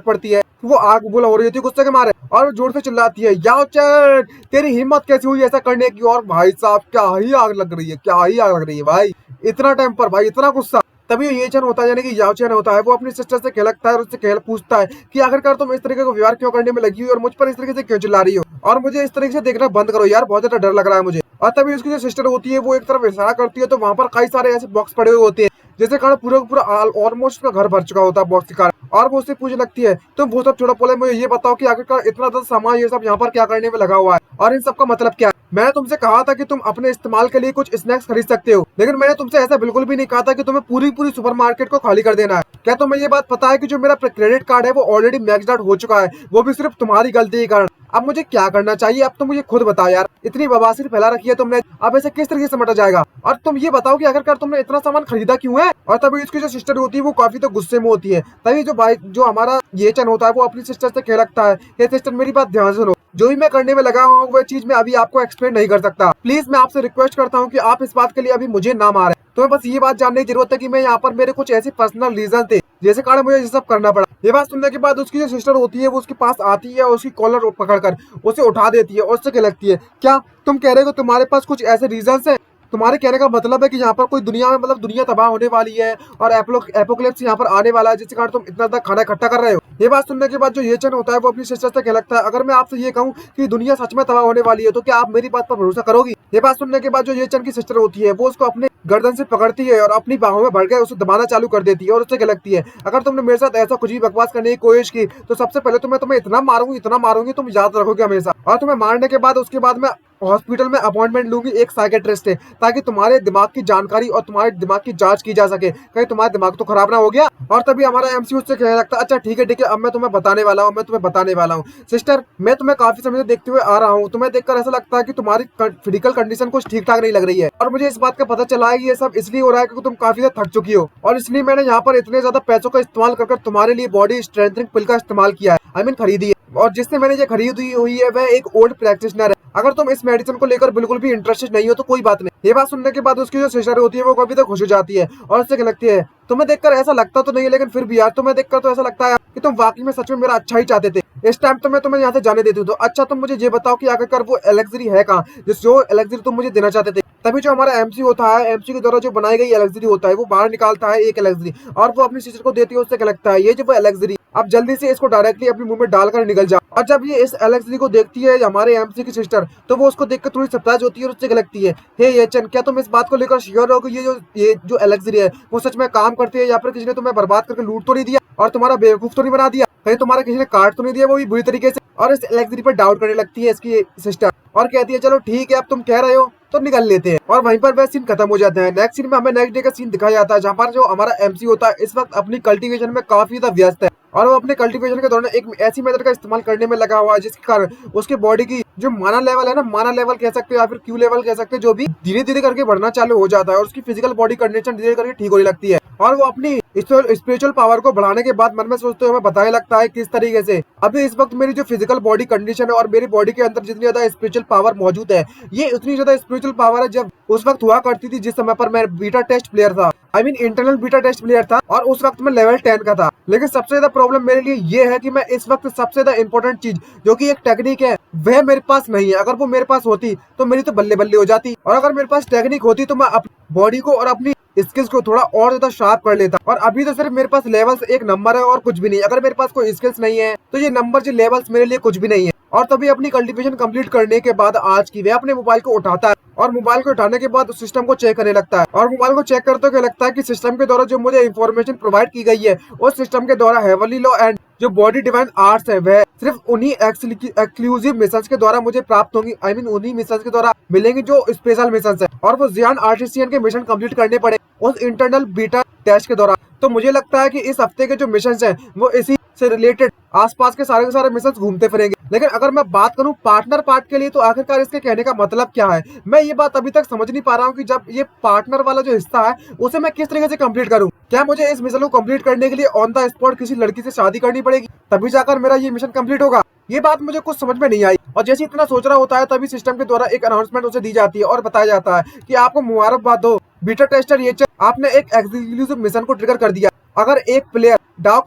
पड़ती है वो आग बोला हो रही होती है गुस्से के मारे, और जोर से चिल्लाती है, याओ चैन तेरी हिम्मत कैसे हुई ऐसा करने की? और भाई साहब क्या ही आग लग रही है भाई, इतना टेम्पर भाई, इतना गुस्सा। तभी ये चैन होता है यानी कि याओ चैन होता है वो अपनी सिस्टर से कहलता है और उससे पूछता है कि आखिरकार तुम इस तरीके का व्यवहार क्यों करने में लगी हुई और मुझ पर इस तरीके से क्यों चिल्ला रही हो, और मुझे इस तरीके से देखना बंद करो यार, बहुत ज्यादा डर लग रहा है मुझे। और तभी उसकी जो सिस्टर होती है वो एक तरफ इशारा करती है तो वहां पर कई सारे ऐसे बॉक्स पड़े हुए होते हैं जिसके कारण पूरा ऑलमोस्ट उसका घर भर चुका होता है बॉक्स के कारण। और वो उससे पूछने लगती है, तुम वो सब छोड़ो, पहले मुझे ये बताओ कि आखिरकार इतना ज्यादा सामान ये सब यहाँ पर क्या करने में लगा हुआ है और इन सब का मतलब क्या है? मैंने तुमसे कहा था कि तुम अपने इस्तेमाल के लिए कुछ स्नैक्स खरीद सकते हो, लेकिन मैंने तुमसे ऐसा बिल्कुल भी नहीं कहा था कि तुम्हें पूरी सुपरमार्केट को खाली कर देना है। क्या तुम्हें ये बात पता है कि जो मेरा क्रेडिट कार्ड है वो ऑलरेडी मैक्स्ड आउट हो चुका है, वो भी सिर्फ तुम्हारी गलती के कारण। अब मुझे क्या करना चाहिए? अब तो मुझे खुद बताओ यार, इतनी बवासीर फैला रखी है तुमने, अब ऐसे किस तरीके से समटा जाएगा? और तुम ये बताओ कि आखिरकार तुमने इतना सामान खरीदा क्यों है? और तभी इसकी जो सिस्टर होती है वो काफी तो गुस्से में होती है। तभी जो भाई जो हमारा ये चैन होता है वो अपनी सिस्टर से कह लगता है, ये सिस्टर मेरी बात ध्यान सुनो, जो भी मैं करने में लगा हूँ वो चीज मैं अभी आपको एक्सप्लेन नहीं कर सकता, प्लीज मैं आपसे रिक्वेस्ट करता हूँ कि आप इस बात के लिए अभी मुझे ना मारें। तुम्हें बस ये बात जानने की जरूरत है कि मैं यहाँ पर मेरे कुछ ऐसे पर्सनल रीजन थे जैसे कारण मुझे ये सब करना पड़ा। ये बात सुनने के बाद उसकी जो सिस्टर होती है वो उसके पास आती है और उसकी कॉलर पकड़कर उसे उठा देती है और उससे क्या लगती है, क्या तुम कह रहे हो तुम्हारे पास कुछ ऐसे रीजंस हैं? तुम्हारे कहने का मतलब है कि यहाँ पर कोई दुनिया में मतलब दुनिया तबाह होने वाली है और एपोकलिप्स यहाँ पर आने वाला है जिसके कारण तुम इतना ज्यादा खाना इकट्ठा कर रहे हो। ये बात सुनने के बाद जो ये चैन होता है वो अपनी सिस्टर से कह लगता है, अगर मैं आपसे ये कहूँ कि दुनिया सच में तबाह होने वाली है तो क्या आप मेरी बात पर भरोसा करोगी? ये बात सुनने के बाद जो ये चैन की सिस्टर होती है वो उसको अपने गर्दन से पकड़ती है और अपनी बाहों में भर के उसे दबाना चालू कर देती है और उससे क्या लगती है, अगर तुमने मेरे साथ ऐसा कुछ भी बकवास करने की कोशिश की तो सबसे पहले तो मैं तुम्हें इतना मारूंगी तुम याद रखोगे हमेशा, और तुम्हें मारने के बाद उसके बाद मैं हॉस्पिटल में अपॉइंटमेंट लूंगी एक साइकेट्रिस्ट से, ताकि तुम्हारे दिमाग की जानकारी और तुम्हारे दिमाग की जांच की जा सके, कहीं तुम्हारा दिमाग तो खराब ना हो गया। और तभी हमारा एमसी उससे कहने लगता है, अच्छा ठीक है अब मैं तुम्हें बताने वाला हूँ सिस्टर, मैं तुम्हें काफी समय से देखते हुए आ रहा हूँ, तुम्हें देखकर ऐसा लगता है कि तुम्हारी फिजिकल कंडीशन कुछ ठीक ठाक नहीं लग रही है, और मुझे इस बात का पता चला है कि ये सब इसलिए हो रहा है क्योंकि तुम काफी ज्यादा थक चुकी हो, और इसलिए मैंने यहाँ पर इतने ज्यादा पैसों का इस्तेमाल कर तुम्हारे लिए बॉडी स्ट्रेंथनिंग पिल का इस्तेमाल किया है, खरीदी है, और जिससे मैंने ये खरीदी हुई है वह एक ओल्ड प्रैक्टिशनर है। अगर तुम इस मेडिसिन को लेकर बिल्कुल भी इंटरेस्टेड नहीं हो तो कोई बात नहीं। ये बात सुनने के बाद उसकी जो सिस्टर होती है वो कभी तो खुश हो जाती है और उससे क्या लगती है, तुम्हें देखकर ऐसा लगता तो नहीं है लेकिन फिर भी यार तुम्हें देखकर तो ऐसा लगता है कि तुम वाकई में सच में मेरा अच्छा ही चाहते थे। इस टाइम तो मैं तुम्हें यहाँ से जाने देती हूँ, तो अच्छा तुम मुझे ये बताओ कि आखिरकार वो एलेक्सरी है कहाँ, जो एलेक्सरी तुम मुझे देना चाहते थे? तभी जो हमारा एमसी होता है, एमसी के द्वारा जो बनाई गई एलेक्सिटी होता है वो बाहर निकालता है एक एलेक्सिटी और वो अपनी सिस्टर को देती है, उससे क्या लगता है ये जो वो एलेक्सिटी अब जल्दी से इसको डायरेक्टली अपनी मुंह में डालकर निकल जा। और जब ये इस एलेक्सिटी को देखती है हमारे एमसी की सिस्टर, तो वो उसको देखकर थोड़ी सरप्राइज होती है और उससे क्या लगती है, हे येचन, क्या तुम इस बात को लेकर श्योर हो कि ये जो एलेक्सिटी है वो सच में काम करती है या फिर किसी ने तुम्हें बर्बाद करके लूट तो नहीं दिया और तुम्हारा बेवकूफ तो नहीं बना दिया, कहीं तुम्हारा किसी ने काट तो नहीं दिया वो भी बुरी तरीके से। और इस एलेक्सिटी पर डाउट करने लगती है इसकी सिस्टर और कहती है चलो ठीक है अब तुम कह रहे हो तो निकल लेते हैं। और वहीं पर वह सीन खत्म हो जाता है। नेक्स्ट सीन में हमें नेक्स्ट डे का सीन दिखाया जाता है जहाँ पर जो हमारा एमसी होता है इस वक्त अपनी कल्टीवेशन में काफी ज्यादा व्यस्त है और वो अपने कल्टीवेशन के दौरान एक ऐसी मेथड का इस्तेमाल करने में लगा हुआ है जिसके कारण उसके बॉडी की जो माना लेवल है ना, माना लेवल कह सकते हैं या फिर क्यू लेवल कह सकते हैं, जो भी धीरे धीरे करके बढ़ना चालू हो जाता है और उसकी फिजिकल बॉडी कंडीशन धीरे करके ठीक होने लगती है और वो अपनी स्पिरिचुअल पावर को बढ़ाने के बाद मन में सोचते हुए हमें बताने लगता है किस तरीके से अभी इस वक्त मेरी जो फिजिकल बॉडी कंडीशन है और मेरी बॉडी के अंदर जितनी ज्यादा स्पिरिचुअल पावर मौजूद है, ये उतनी ज्यादा स्पिरिचुअल पावर है जब उस वक्त हुआ करती थी जिस समय पर मैं बीटा टेस्ट प्लेयर था, I mean internal beta test player था और उस वक्त मैं लेवल 10 का था। लेकिन सबसे ज्यादा प्रॉब्लम मेरे लिए ये है कि मैं इस वक्त सबसे ज्यादा इंपॉर्टेंट चीज जो कि एक टेक्निक है वह मेरे पास नहीं है। अगर वो मेरे पास होती तो मेरी तो बल्ले बल्ले हो जाती और अगर मेरे पास टेक्निक होती तो मैं अपनी बॉडी को और अपनी स्किल्स को थोड़ा और ज्यादा शार्प कर लेता। और अभी तो सिर्फ मेरे पास लेवल्स एक नंबर है और कुछ भी नहीं। अगर मेरे पास कोई स्किल्स नहीं है तो ये नंबर जो लेवल्स मेरे लिए कुछ भी नहीं है। और तभी अपनी कल्टीवेशन कंप्लीट करने के बाद आज की वह अपने मोबाइल को उठाता है और मोबाइल को उठाने के बाद सिस्टम को चेक करने लगता है और मोबाइल को चेक करते हुए लगता है कि सिस्टम के द्वारा जो मुझे इंफॉर्मेशन प्रोवाइड की गई है उस सिस्टम के द्वारा हेवनली लॉ एंड जो बॉडी डिवाइन आर्ट्स है वह सिर्फ उन्हीं एक्सक्लूसिव मिशंस के द्वारा मुझे प्राप्त होंगी, आई मीन उन्हीं मिशंस के द्वारा मिलेंगी जो स्पेशल मिशंस है और वो जियान आर्टिसियन के मिशन कंप्लीट करने पड़े उस इंटरनल बीटा टेस्ट के दौरान। तो मुझे लगता है कि इस हफ्ते के जो मिशंस हैं वो इसी से रिलेटेड आसपास के सारे मिशंस घूमते फिरेंगे। लेकिन अगर मैं बात करूं पार्टनर पार्ट के लिए तो आखिरकार इसके कहने का मतलब क्या है, मैं ये बात अभी तक समझ नहीं पा रहा हूं कि जब ये पार्टनर वाला जो हिस्सा है उसे मैं किस तरीके से कंप्लीट करूं। क्या मुझे इस मिशन को कंप्लीट करने के लिए ऑन द स्पॉट किसी लड़की से शादी करनी पड़ेगी तभी जाकर मेरा ये मिशन कंप्लीट होगा? ये बात मुझे कुछ समझ में नहीं आई। और जैसे इतना सोच रहा होता है तभी सिस्टम के द्वारा एक अनाउंसमेंट उसे दी जाती है और बताया जाता है कि आपको मुबारकबाद हो बीटा टेस्टर ये आपने एक एक्सक्लूसिव मिशन को ट्रिगर कर दिया। अगर एक प्लेयर डाउ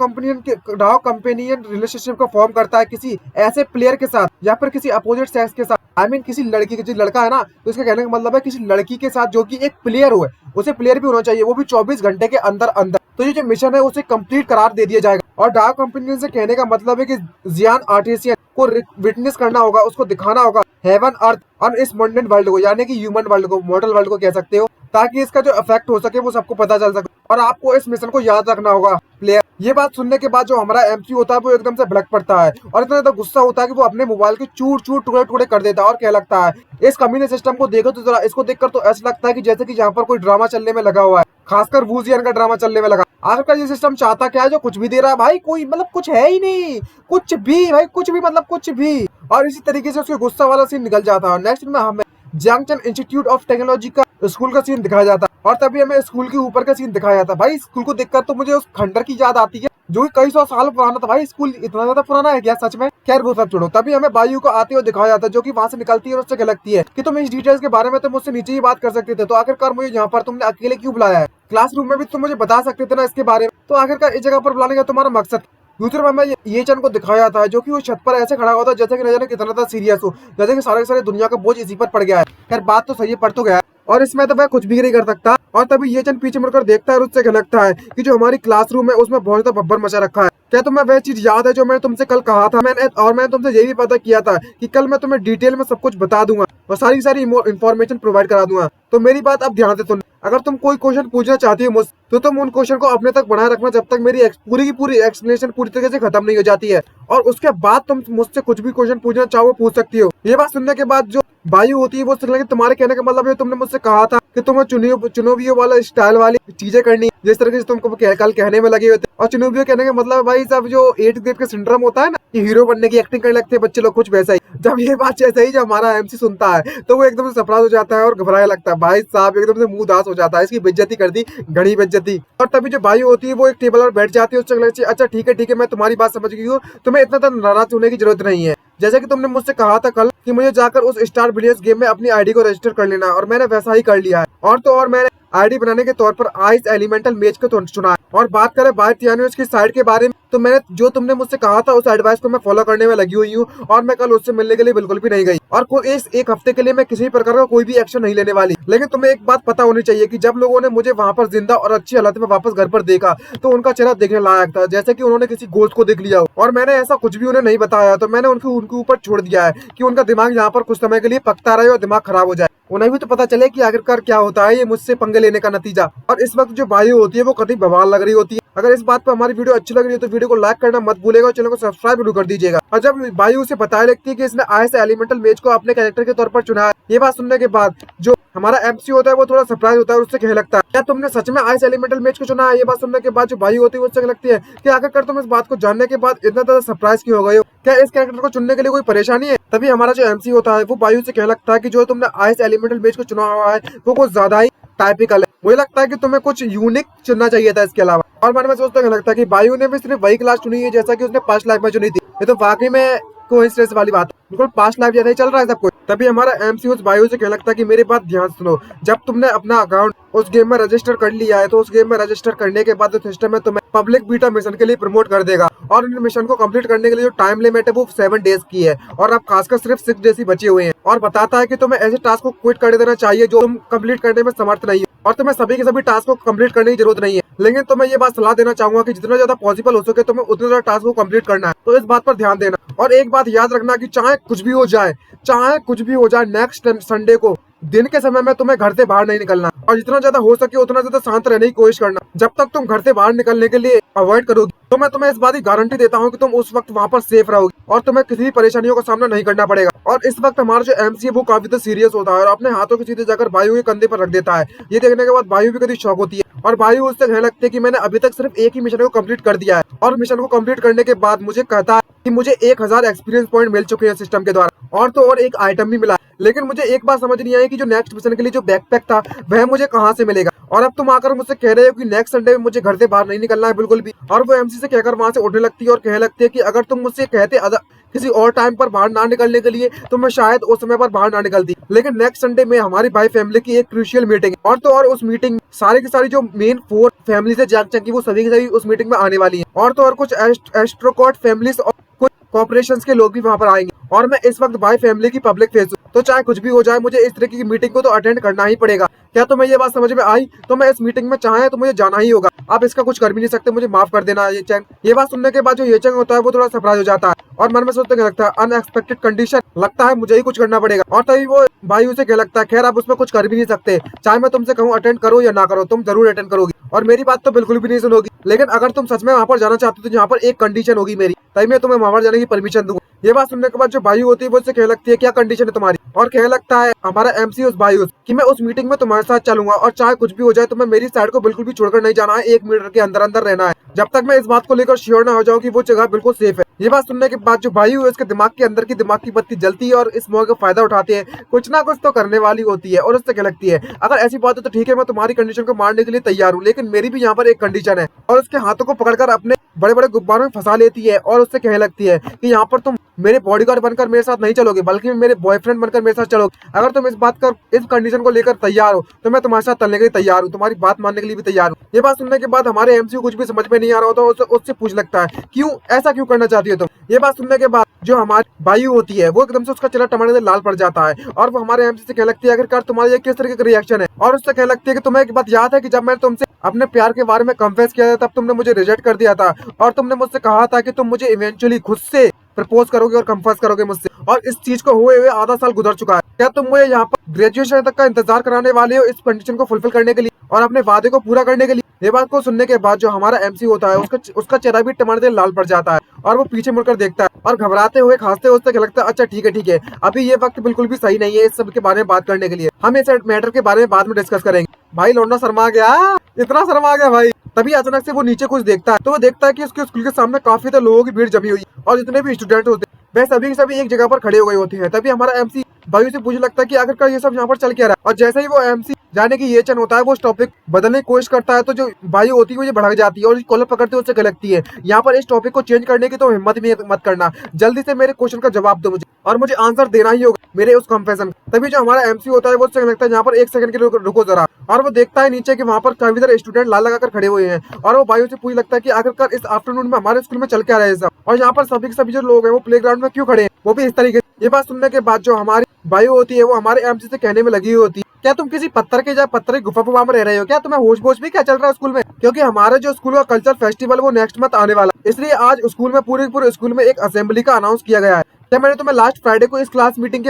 कंपेनियन रिलेशनशिप को फॉर्म करता है किसी ऐसे प्लेयर के साथ या फिर किसी अपोजिट सेक्स के साथ, आई मीन किसी लड़की के, जो लड़का है ना तो इसका कहने का मतलब है किसी लड़की के साथ जो कि एक प्लेयर हो, उसे प्लेयर भी होना चाहिए वो भी 24 घंटे के अंदर अंदर, तो ये जो मिशन है उसे कंप्लीट करार दे दिया जाएगा। और डार्क कंपेनियन से कहने का मतलब है कि जियान आर्टिसियन को विटनेस करना होगा, उसको दिखाना होगा हेवन अर्थ और इस मंडेन वर्ल्ड को, यानी कि ह्यूमन वर्ल्ड को, मॉडल वर्ल्ड को कह सकते हो, ताकि इसका जो इफेक्ट हो सके वो सबको पता चल सके। और आपको इस मिशन को याद रखना होगा प्लेयर। ये बात सुनने के बाद जो हमारा एमसी होता है वो एकदम से भड़क पड़ता है और इतना ज्यादा गुस्सा होता है कि वो अपने मोबाइल के चूर चूर टुकड़े टुकड़े कर देता है और क्या लगता है इस कमीने सिस्टम को देखो तो जरा, इसको देखकर तो ऐसा लगता है कि जैसे कि यहाँ पर कोई ड्रामा चलने में लगा हुआ है, खासकर वूजियन का ड्रामा चलने में लगा। आखिरकार ये सिस्टम चाहता क्या है जो कुछ भी दे रहा है भाई, कोई मतलब कुछ है ही नहीं, कुछ भी भाई, कुछ भी मतलब कुछ भी। और इसी तरीके से उसके गुस्सा वाला सीन निकल जाता है। नेक्स्ट में हमें जियांगचन इंस्टीट्यूट ऑफ टेक्नोलॉजी का स्कूल का सीन दिखाया जाता है और तभी हमें स्कूल के ऊपर का सीन दिखाया जाता है। भाई स्कूल को देखकर तो मुझे उस खंडर की याद आती है जो कि कई सौ साल पुराना था। भाई स्कूल इतना ज्यादा पुराना है क्या सच में? खैर वो सब छोड़ो। तभी हमें बायू को आते हुए दिखाया जाता है जो कि वहां से निकलती है और उससे लगती है कि तुम इस डिटेल्स के बारे में तो मुझसे नीचे ही बात कर सकते थे, तो आखिरकार मुझे यहाँ पर तुमने अकेले क्यों बुलाया है? क्लासरूम में भी तुम मुझे बता सकते थे ना इसके बारे में, तो आखिरकार इस जगह पर बुलाने का तुम्हारा मकसद? दूसरे में हमें ये चंद को दिखाया जाता है जो कि वो छत पर ऐसे खड़ा होता है जैसे कि न जाने कितना ज्यादा सीरियस हो, जैसे कि सारे दुनिया का बोझ इसी पर पड़ गया है। खैर बात तो सही है, पड़ तो गया है और इसमें तो वह कुछ भी नहीं कर सकता। और तभी ये चंद पीछे मुड़कर देखता है और उससे लगता है कि जो हमारी क्लासरूम है उसमें बहुत ज्यादा भब्बर मचा रखा है। क्या तुम्हें वह चीज याद है जो मैंने तुमसे कल कहा था? मैंने तुमसे ये भी पता किया था कि कल मैं तुम्हें डिटेल में सब कुछ बता दूंगा और सारी इंफॉर्मेशन प्रोवाइड करा दूंगा। तो मेरी बात अब ध्यान से सुन, अगर तुम कोई क्वेश्चन पूछना चाहती हो मुझसे तो तुम उन क्वेश्चन को अपने तक बनाए रखना जब तक मेरी पूरी की पूरी एक्सप्लेनेशन पूरी तरीके से खत्म नहीं हो जाती है, और उसके बाद तुम मुझसे कुछ भी क्वेश्चन पूछना चाहो पूछ सकती हो। ये बात सुनने के बाद जो बायू होती है वो लगे तुम्हारे कहने का मतलब है तुमने मुझसे कहा था कि तुम्हें चुनोबियो वाला स्टाइल वाली चीजें करनी जिस तरीके से तुमको कल कहने में लगे हुए थे। और चुनोबियो कहने का मतलब भाई साहब जो 8th ग्रेड का सिंड्रोम होता है ना कि हीरो बनने की एक्टिंग करने लगते हैं बच्चे लोग, कुछ वैसा ही। जब ये बात जैसे ही जब हमारा एमसी सुनता है तो वो एकदम से सरप्राइज हो जाता है और घबराने लगता है। भाई साहब एकदम से मुंह दास हो जाता है, इसकी बेइज्जती कर दी, घनी बेइज्जती। और तभी जो बायू होती है वो एक टेबल पर बैठ जाती है, उससे लगती है अच्छा ठीक है मैं तुम्हारी बात समझ गई हूँ, तुम्हें इतना नाराज होने की जरूरत नहीं है। जैसे कि तुमने मुझसे कहा था कल कि मुझे जाकर उस स्टार बिलियर्स गेम में अपनी आईडी को रजिस्टर कर लेना, और मैंने वैसा ही कर लिया है। और तो और मैंने आईडी बनाने के तौर पर आइस एलिमेंटल मैच को चुना है। और बात करें भारत यानी की साइड के बारे में, तो मैंने जो तुमने मुझसे कहा था उस एडवाइस को मैं फॉलो करने में लगी हुई हूँ और मैं कल उससे मिलने के लिए बिल्कुल भी नहीं गई और कोई इस एक हफ्ते के लिए मैं किसी प्रकार का कोई भी एक्शन नहीं लेने वाली। लेकिन तुम्हें एक बात पता होनी चाहिए कि जब लोगों ने मुझे वहां पर जिंदा और अच्छी हालत में वापस घर पर देखा तो उनका चेहरा देखने लायक था, जैसे कि उन्होंने किसी गोश्त को देख लिया हो। और मैंने ऐसा कुछ भी उन्हें नहीं बताया, तो मैंने उनके ऊपर छोड़ दिया है कि उनका दिमाग यहाँ पर कुछ समय के लिए पकता रहे और दिमाग खराब हो जाए। उन्हें भी तो पता चले कि आखिरकार क्या होता है ये मुझसे पंगे लेने का नतीजा। और इस वक्त जो वायु होती है वो कभी बवाल लग रही होती है। अगर इस बात पर हमारी वीडियो अच्छी लग रही है तो वीडियो को लाइक करना मत भूलेगा और चैनल को सब्सक्राइब जरूर कर दीजिएगा। और जब वायु से बताया लगती है कि इसने आईएस एलिमेंटल मेज को अपने कैरेक्टर के तौर पर चुना है, ये बात सुनने के बाद जो हमारा एमसी होता है वो थोड़ा सरप्राइज होता है और उससे कहने लगता है क्या तुमने सच में आईएस एलिमेंटल मेज को चुना है। ये बात सुनने के बाद जो वायु होती है वो उससे लगती है कि आखिरकार तुम इस बात को जानने के बाद इतना ज्यादा सरप्राइज क्यों हो गए हो, क्या इस कैरेक्टर को चुनने के लिए कोई परेशानी है। तभी हमारा जो एमसी होता है वो वायु से कहने लगता है कि जो तुमने आईएस एलिमेंटल मेज को चुना हुआ है वो कुछ ज्यादा ही टाइपिकल है, मुझे लगता है कि तुम्हें कुछ यूनिक चुनना चाहिए था इसके अलावा। और मन में सोचता लगता है कि वायु ने भी सिर्फ वही क्लास चुनी है जैसा कि उसने पास्ट लाइफ में चुनी थी। ये तो वाकई में कोइंसिडेंस वाली बात है, बिल्कुल पास्ट लाइफ जैसा ही चल रहा है सब कुछ। तभी हमारा एमसी उस वायु से कहने लगता है कि मेरी बात ध्यान सुनो, जब तुमने अपना अकाउंट उस गेम में रजिस्टर कर लिया है तो उस गेम में रजिस्टर करने के बाद सिस्टम में तुम्हें पब्लिक बीटा मिशन के लिए प्रमोट कर देगा और इन मिशन को कंप्लीट करने के लिए जो टाइम लिमिट है वो 7 डेज की है और अब खासकर सिर्फ 6 डेज ही बचे हुए हैं। और बताता है कि तुम्हें ऐसे टास्क को क्विट कर देना चाहिए जो तुम कंप्लीट करने में समर्थ नहीं हो और तुम्हें सभी के सभी टास्क को कंप्लीट करने की जरूरत नहीं है। लेकिन तुम्हें ये बात सलाह देना चाहूंगा कि जितना ज्यादा पॉसिबल हो सके तुम्हें उतना ज्यादा टास्क को कंप्लीट करना है, तो इस बात पर ध्यान देना। और एक बात याद रखना कि चाहे कुछ भी हो जाए नेक्स्ट संडे को दिन के समय में तुम्हें घर से बाहर नहीं निकलना और जितना ज्यादा हो सके उतना ज्यादा शांत रहने की कोशिश करना। जब तक तुम घर से बाहर निकलने के लिए अवॉइड करोगी तो मैं तुम्हें इस बात की गारंटी देता हूँ कि तुम उस वक्त वहाँ पर सेफ रहोगी और तुम्हें किसी भी परेशानियों का सामना नहीं करना पड़ेगा। और इस वक्त हमारा जो एमसी है वो काफी तो सीरियस होता है और अपने हाथों के सीधे जाकर वायु के कंधे पर रख देता है। ये देखने के बाद वायु भी कभी शौक होती है और वायु उससे कहने लगती है कि मैंने अभी तक सिर्फ एक ही मिशन को कंप्लीट कर दिया है और मिशन को कंप्लीट करने के बाद मुझे कहता है कि मुझे 1000 एक्सपीरियंस पॉइंट मिल चुके हैं सिस्टम के द्वारा और तो और एक आइटम भी मिला। लेकिन मुझे एक बात समझ नहीं आई कि जो नेक्स्ट मिशन के लिए जो बैकपैक था वह मुझे कहाँ से मिलेगा। और अब तुम आकर मुझसे कह रहे हो कि नेक्स्ट संडे में मुझे घर से बाहर नहीं निकलना है बिल्कुल भी। और वो एमसी से कहकर वहां से उठने लगती है और कहने लगती है कि अगर तुम मुझसे कहते किसी और टाइम पर बाहर ना निकलने के लिए तो मैं शायद उस समय पर बाहर ना निकलती। लेकिन नेक्स्ट संडे में हमारी भाई फैमिली की एक क्रूशियल मीटिंग है और तो और उस मीटिंग सारी की सारी जो मेन 4 फैमिली से जाग वो सभी की सभी उस मीटिंग में आने वाली है और तो और कुछ एस्ट्रोकॉट फैमिलीज और कुछ कॉर्पोरेशंस के लोग भी वहां पर आएंगे। और मैं इस वक्त भाई फैमिली की पब्लिक फेस हूँ, तो चाहे कुछ भी हो जाए मुझे इस तरह की मीटिंग को तो अटेंड करना ही पड़ेगा। क्या तुम्हें ये बात समझ में आई? तो मैं इस मीटिंग में चाहे तो मुझे जाना ही होगा, आप इसका कुछ कर भी नहीं सकते, मुझे माफ कर देना ये चैंग। ये बात सुनने के बाद जो ये चैंग होता है वो थोड़ा सरप्राइज हो जाता है और मन में सोचने लगता है अनएक्सपेक्टेड कंडीशन, लगता है मुझे ही कुछ करना पड़ेगा। और तभी वो वायु से क्या लगता है खैर आप उसमें कुछ कर भी नहीं सकते, चाहे मैं तुमसे कहूँ अटेंड करो या ना करो तुम जरूर अटेंड करोगी और मेरी बात तो बिल्कुल भी नहीं सुनोगी। लेकिन अगर तुम सच में वहां पर जाना चाहते हो तो यहाँ पर एक कंडीशन होगी मेरी, तभी मैं तुम्हें वहां पर जाने की परमिशन दूंगा। ये बात सुनने के बाद जो वायु होती है वो उससे कहने लगती है क्या कंडीशन है तुम्हारी। और कहने लगता है हमारा एमसी उस वायु कि मैं उस मीटिंग में तुम्हारे साथ चलूंगा और चाहे कुछ भी हो जाए तुम्हें मेरी साइड को बिल्कुल भी छोड़कर नहीं जाना है, 1 मीटर के अंदर अंदर रहना है जब तक मैं इस बात को लेकर श्योर ना हो जाऊं कि वो जगह बिल्कुल सेफ है। ये बात सुनने के बाद जो वायु है उसके दिमाग के अंदर की दिमाग की बत्ती जलती है और इस मौके का फायदा उठाते हैं, कुछ ना कुछ तो करने वाली होती है। और उससे क्या लगती है अगर ऐसी बात है तो ठीक है मैं तुम्हारी कंडीशन को मारने के लिए तैयार हूँ, लेकिन मेरी भी यहाँ पर एक कंडीशन है। और उसके हाथों को पकड़कर अपने बड़े बड़े गुब्बारों में फंसा लेती है और उससे कहने लगती है कि यहाँ पर तुम मेरे बॉडीगार्ड बनकर मेरे साथ नहीं चलोगे बल्कि मेरे बॉयफ्रेंड बनकर मेरे साथ चलोगे। अगर तुम इस कंडीशन को लेकर तैयार हो तो मैं तुम्हारे साथ चलने के लिए तैयार हूँ, तुम्हारी बात मानने के लिए भी तैयार हूँ। ये बात सुनने के बाद हमारे एमसी को कुछ भी समझ में नहीं आ रहा होता, उससे पूछ लगता है क्यों ऐसा क्यों करना चाहती हो तुम। ये बात सुनने के बाद जो हमारी वायु होती है वो एकदम से उसका चेहरा टमाटर से लाल पड़ जाता है और वो हमारे एमसी से कहने लगती है आखिरकार तुम्हारा ये किस तरीके का रिएक्शन है। और उससे कहने लगती है कि तुम्हें एक बात याद है कि जब मैंने तुमसे अपने प्यार के बारे में कन्फेस किया था तब तुमने मुझे रिजेक्ट कर दिया था और तुमने मुझसे कहा था कि तुम मुझे इवेंचुअली खुद से प्रपोज करोगे और कंफर्स करोगे मुझसे, और इस चीज को हुए आधा साल गुजर चुका है। क्या तुम मुझे यहाँ पर ग्रेजुएशन तक का इंतजार कराने वाले हो इस कंडीशन को फुलफिल करने के लिए और अपने वादे को पूरा करने के लिए। ये बात को सुनने के बाद जो हमारा एमसी होता है उसका चेहरा भी टमाटर से लाल पड़ जाता है और वो पीछे मुड़कर देखता है और घबराते हुए खांसते हुए उससे लगता है अच्छा ठीक है अभी ये वक्त बिल्कुल भी सही नहीं है इस सब के बारे में बात करने के लिए, हम इस मैटर के बारे में बाद में डिस्कस करेंगे। भाई लौंडा शर्मा गया, इतना शर्मा गया भाई। तभी अचानक से वो नीचे कुछ देखता है तो वो देखता है कि उसके स्कूल के सामने काफी लोगों की भीड़ जमी हुई और जितने भी स्टूडेंट होते हैं वह सभी के सभी एक जगह पर खड़े हो गए होते हैं। तभी हमारा एमसी भाई से पूछने लगता है कि आखिरकार ये सब यहाँ पर चल क्या रहा है। और जैसे ही वो एमसी जाने की ये चन होता है, वो उस टॉपिक बदलने की कोशिश करता है, तो जो भाई होती है वो ये भड़क जाती है और कॉलर पकड़ते हुए उससे गलती है। यहाँ पर इस टॉपिक को चेंज करने की तो हिम्मत भी मत करना, जल्दी से मेरे क्वेश्चन का जवाब दो मुझे, और मुझे आंसर देना ही होगा मेरे उस कंफेशन। तभी जो हमारा एमसी होता है वो उससे लगता है यहाँ पर 1 सेकंड के लिए रुको जरा, और वो देखता है नीचे कि वहाँ पर काफी सारे स्टूडेंट लाइन लगाकर खड़े हुए हैं। और वो भाइयों से पूछ लगता है कि आखिरकार इस आफ्टरनून में हमारे स्कूल में चल क्या रहा है सब, और यहाँ पर सभी के सभी जो लोग हैं वो प्लेग्राउंड में क्यों खड़े हैं, वो भी इस तरीके से। ये बात सुनने के बाद जो हमारी भाइयों होती है वो हमारे एमसी से कहने में लगी हुई होती है, क्या तुम किसी पत्थर के पत्थर की गुफा में रह रहे हो क्या, तुम्हें होश बोश भी क्या चल रहा है स्कूल में, क्योंकि हमारे जो स्कूल का कल्चर फेस्टिवल वो नेक्स्ट मंथ आने वाला, इसलिए आज स्कूल में पूरे स्कूल में एक असेंबली का अनाउंस किया गया है। क्या मैंने तुम्हें लास्ट फ्राइडे को इस क्लास मीटिंग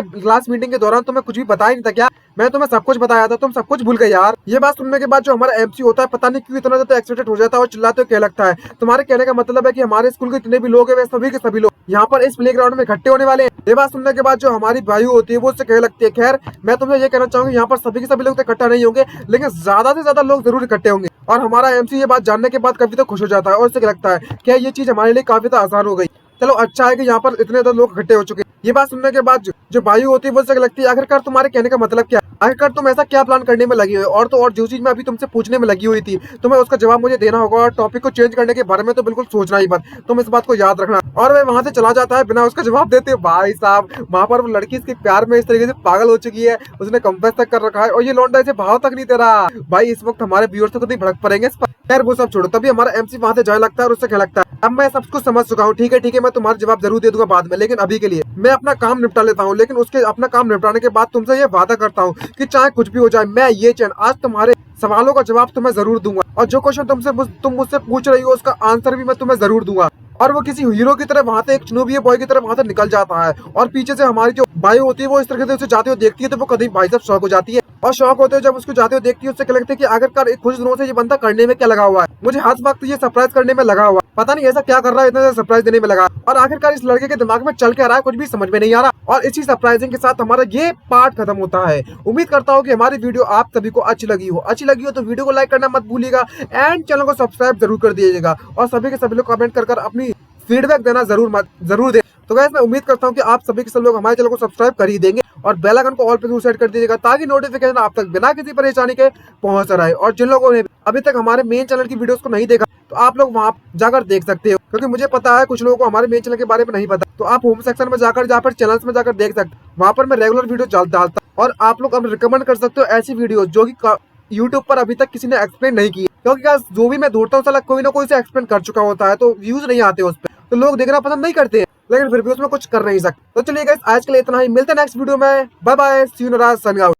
के दौरान तुम्हें कुछ भी बताया नहीं था क्या, मैं तुम्हें सब कुछ बताया था, तुम सब कुछ भूल गए यार। ये बात सुनने के बाद जो हमारा एमसी होता है पता नहीं क्यों इतना ज्यादा एक्साइटेड हो जाता है और चिल्लाते हुए क्या लगता है, तुम्हारे कहने का मतलब है कि हमारे स्कूल के जितने भी लोग हैं वे सभी के सभी लोग यहाँ पर इस प्लेग्राउंड में इकट्ठे होने वाले हैं। ये बात सुनने के बाद जो हमारी भाई होती है वो उससे कहने लगती है, खैर मैं तुम्हें ये कहना चाहूंगी यहाँ पर सभी के सभी लोग तो इकट्ठा नहीं होंगे, लेकिन ज्यादा से ज्यादा लोग जरूर इकट्ठे होंगे। और हमारा एमसी ये बात जानने के बाद काफी तो खुश हो जाता है और उससे लगता है क्या ये चीज हमारे लिए काफी आसान हो गई, चलो अच्छा है कि यहाँ पर इतने ज्यादा लोग इकट्ठे हो चुके हैं। ये बात सुनने के बाद जो भाई होती है वो उससे लगती है, आखिरकार तुम्हारे कहने का मतलब क्या, आखिरकार तुम ऐसा क्या प्लान करने में लगी हुई, और तो और जो चीज मैं अभी तुमसे पूछने में लगी हुई थी तुम्हें उसका जवाब मुझे देना होगा, और टॉपिक को चेंज करने के बारे में तो बिल्कुल सोचना ही मत, तुम इस बात को याद रखना। और वह वहां से चला जाता है बिना उसका जवाब देते। भाई साहब वहां पर वो लड़की इसके प्यार में इस तरीके से पागल हो चुकी है, उसने कंफेस तक कर रखा है और ये लौंडा इसे भाव तक नहीं दे रहा। भाई इस वक्त हमारे व्यूअर्स को नहीं भड़क पड़ेंगे इस पर, खैर वो सब छोड़ो। तभी हमारा एमसी वहां से जाने लगता है और उससे क्या लगता है, अब मैं सब कुछ समझ चुका हूँ, ठीक है मैं तुम्हारा जवाब जरूर दे दूंगा बाद में, लेकिन अभी के लिए मैं अपना काम निपटा लेता हूँ। लेकिन उसके अपना काम निपटाने के बाद तुमसे ये वादा करता हूँ कि चाहे कुछ भी हो जाए मैं ये चैन आज तुम्हारे सवालों का जवाब तुम्हें जरूर दूंगा, और जो क्वेश्चन तुम मुझसे पूछ रही हो उसका आंसर भी मैं तुम्हें जरूर दूंगा। और वो किसी हीरो की तरह वहां से एक चुनूबिया बॉय की तरह वहां से निकल जाता है, और पीछे से हमारी जो भाई होती है वो इस तरीके से उसे जाते हुए देखती है तो वो कभी भाई साहब शौक हो जाती है, और शौक होते हुए जब उसको जाते हुए देखती है उससे क्या लगता है कि आखिरकार कुछ दिनों से ये बंदा करने में क्या लगा हुआ है, मुझे हर वक्त ये सरप्राइज करने में लगा हुआ है, पता नहीं ऐसा क्या कर रहा है इतना सरप्राइज देने में लगा, और आखिरकार इस लड़के के दिमाग में चल क्या रहा है कुछ भी समझ में नहीं आ रहा। और इसी सरप्राइजिंग के साथ हमारा ये पार्ट खत्म होता है। उम्मीद करता हूँ कि हमारी वीडियो आप सभी को अच्छी लगी हो तो वीडियो को लाइक करना मत भूलिएगा एंड चैनल को सब्सक्राइब जरूर कर दीजिएगा, और सभी के सभी लोग कमेंट कर अपनी फीडबैक देना जरूर दे। तो गाइस मैं उम्मीद करता हूँ कि आप सभी के सब लोग हमारे चैनल को सब्सक्राइब कर ही देंगे और बेल आइकन को ऑल पे जरूर सेट कर दीजिएगा ताकि नोटिफिकेशन आप तक बिना किसी परेशानी के पहुंच रहा है। और जिन लोगों ने अभी तक हमारे मेन चैनल की वीडियोस को नहीं देखा तो आप लोग वहां जाकर देख सकते हो, क्योंकि मुझे पता है कुछ लोगों को हमारे मेन चैनल के बारे में नहीं पता, तो आप होम सेक्शन में जाकर जहाँ पर चैनल्स में जाकर देख सकते, वहाँ पर मैं रेगुलर वीडियो डालता हूँ और आप लोग अब रिकमेंड कर सकते हो ऐसी वीडियो जो की यूट्यूब पर अभी तक किसी ने एक्सप्लेन नहीं की, क्योंकि जो भी मैं ढूंढता हूँ साला कोई ना कोई से एक्सप्लेन कर चुका होता है तो व्यूज नहीं आते उस पर, तो लोग देखना पसंद नहीं करते हैं, लेकिन फिर भी उसमें कुछ कर नहीं सकते। तो चलिए गाइस आज के लिए इतना ही, मिलते हैं नेक्स्ट वीडियो में, बाय बाय, सी यू, नाराज, साइनिंग आउट।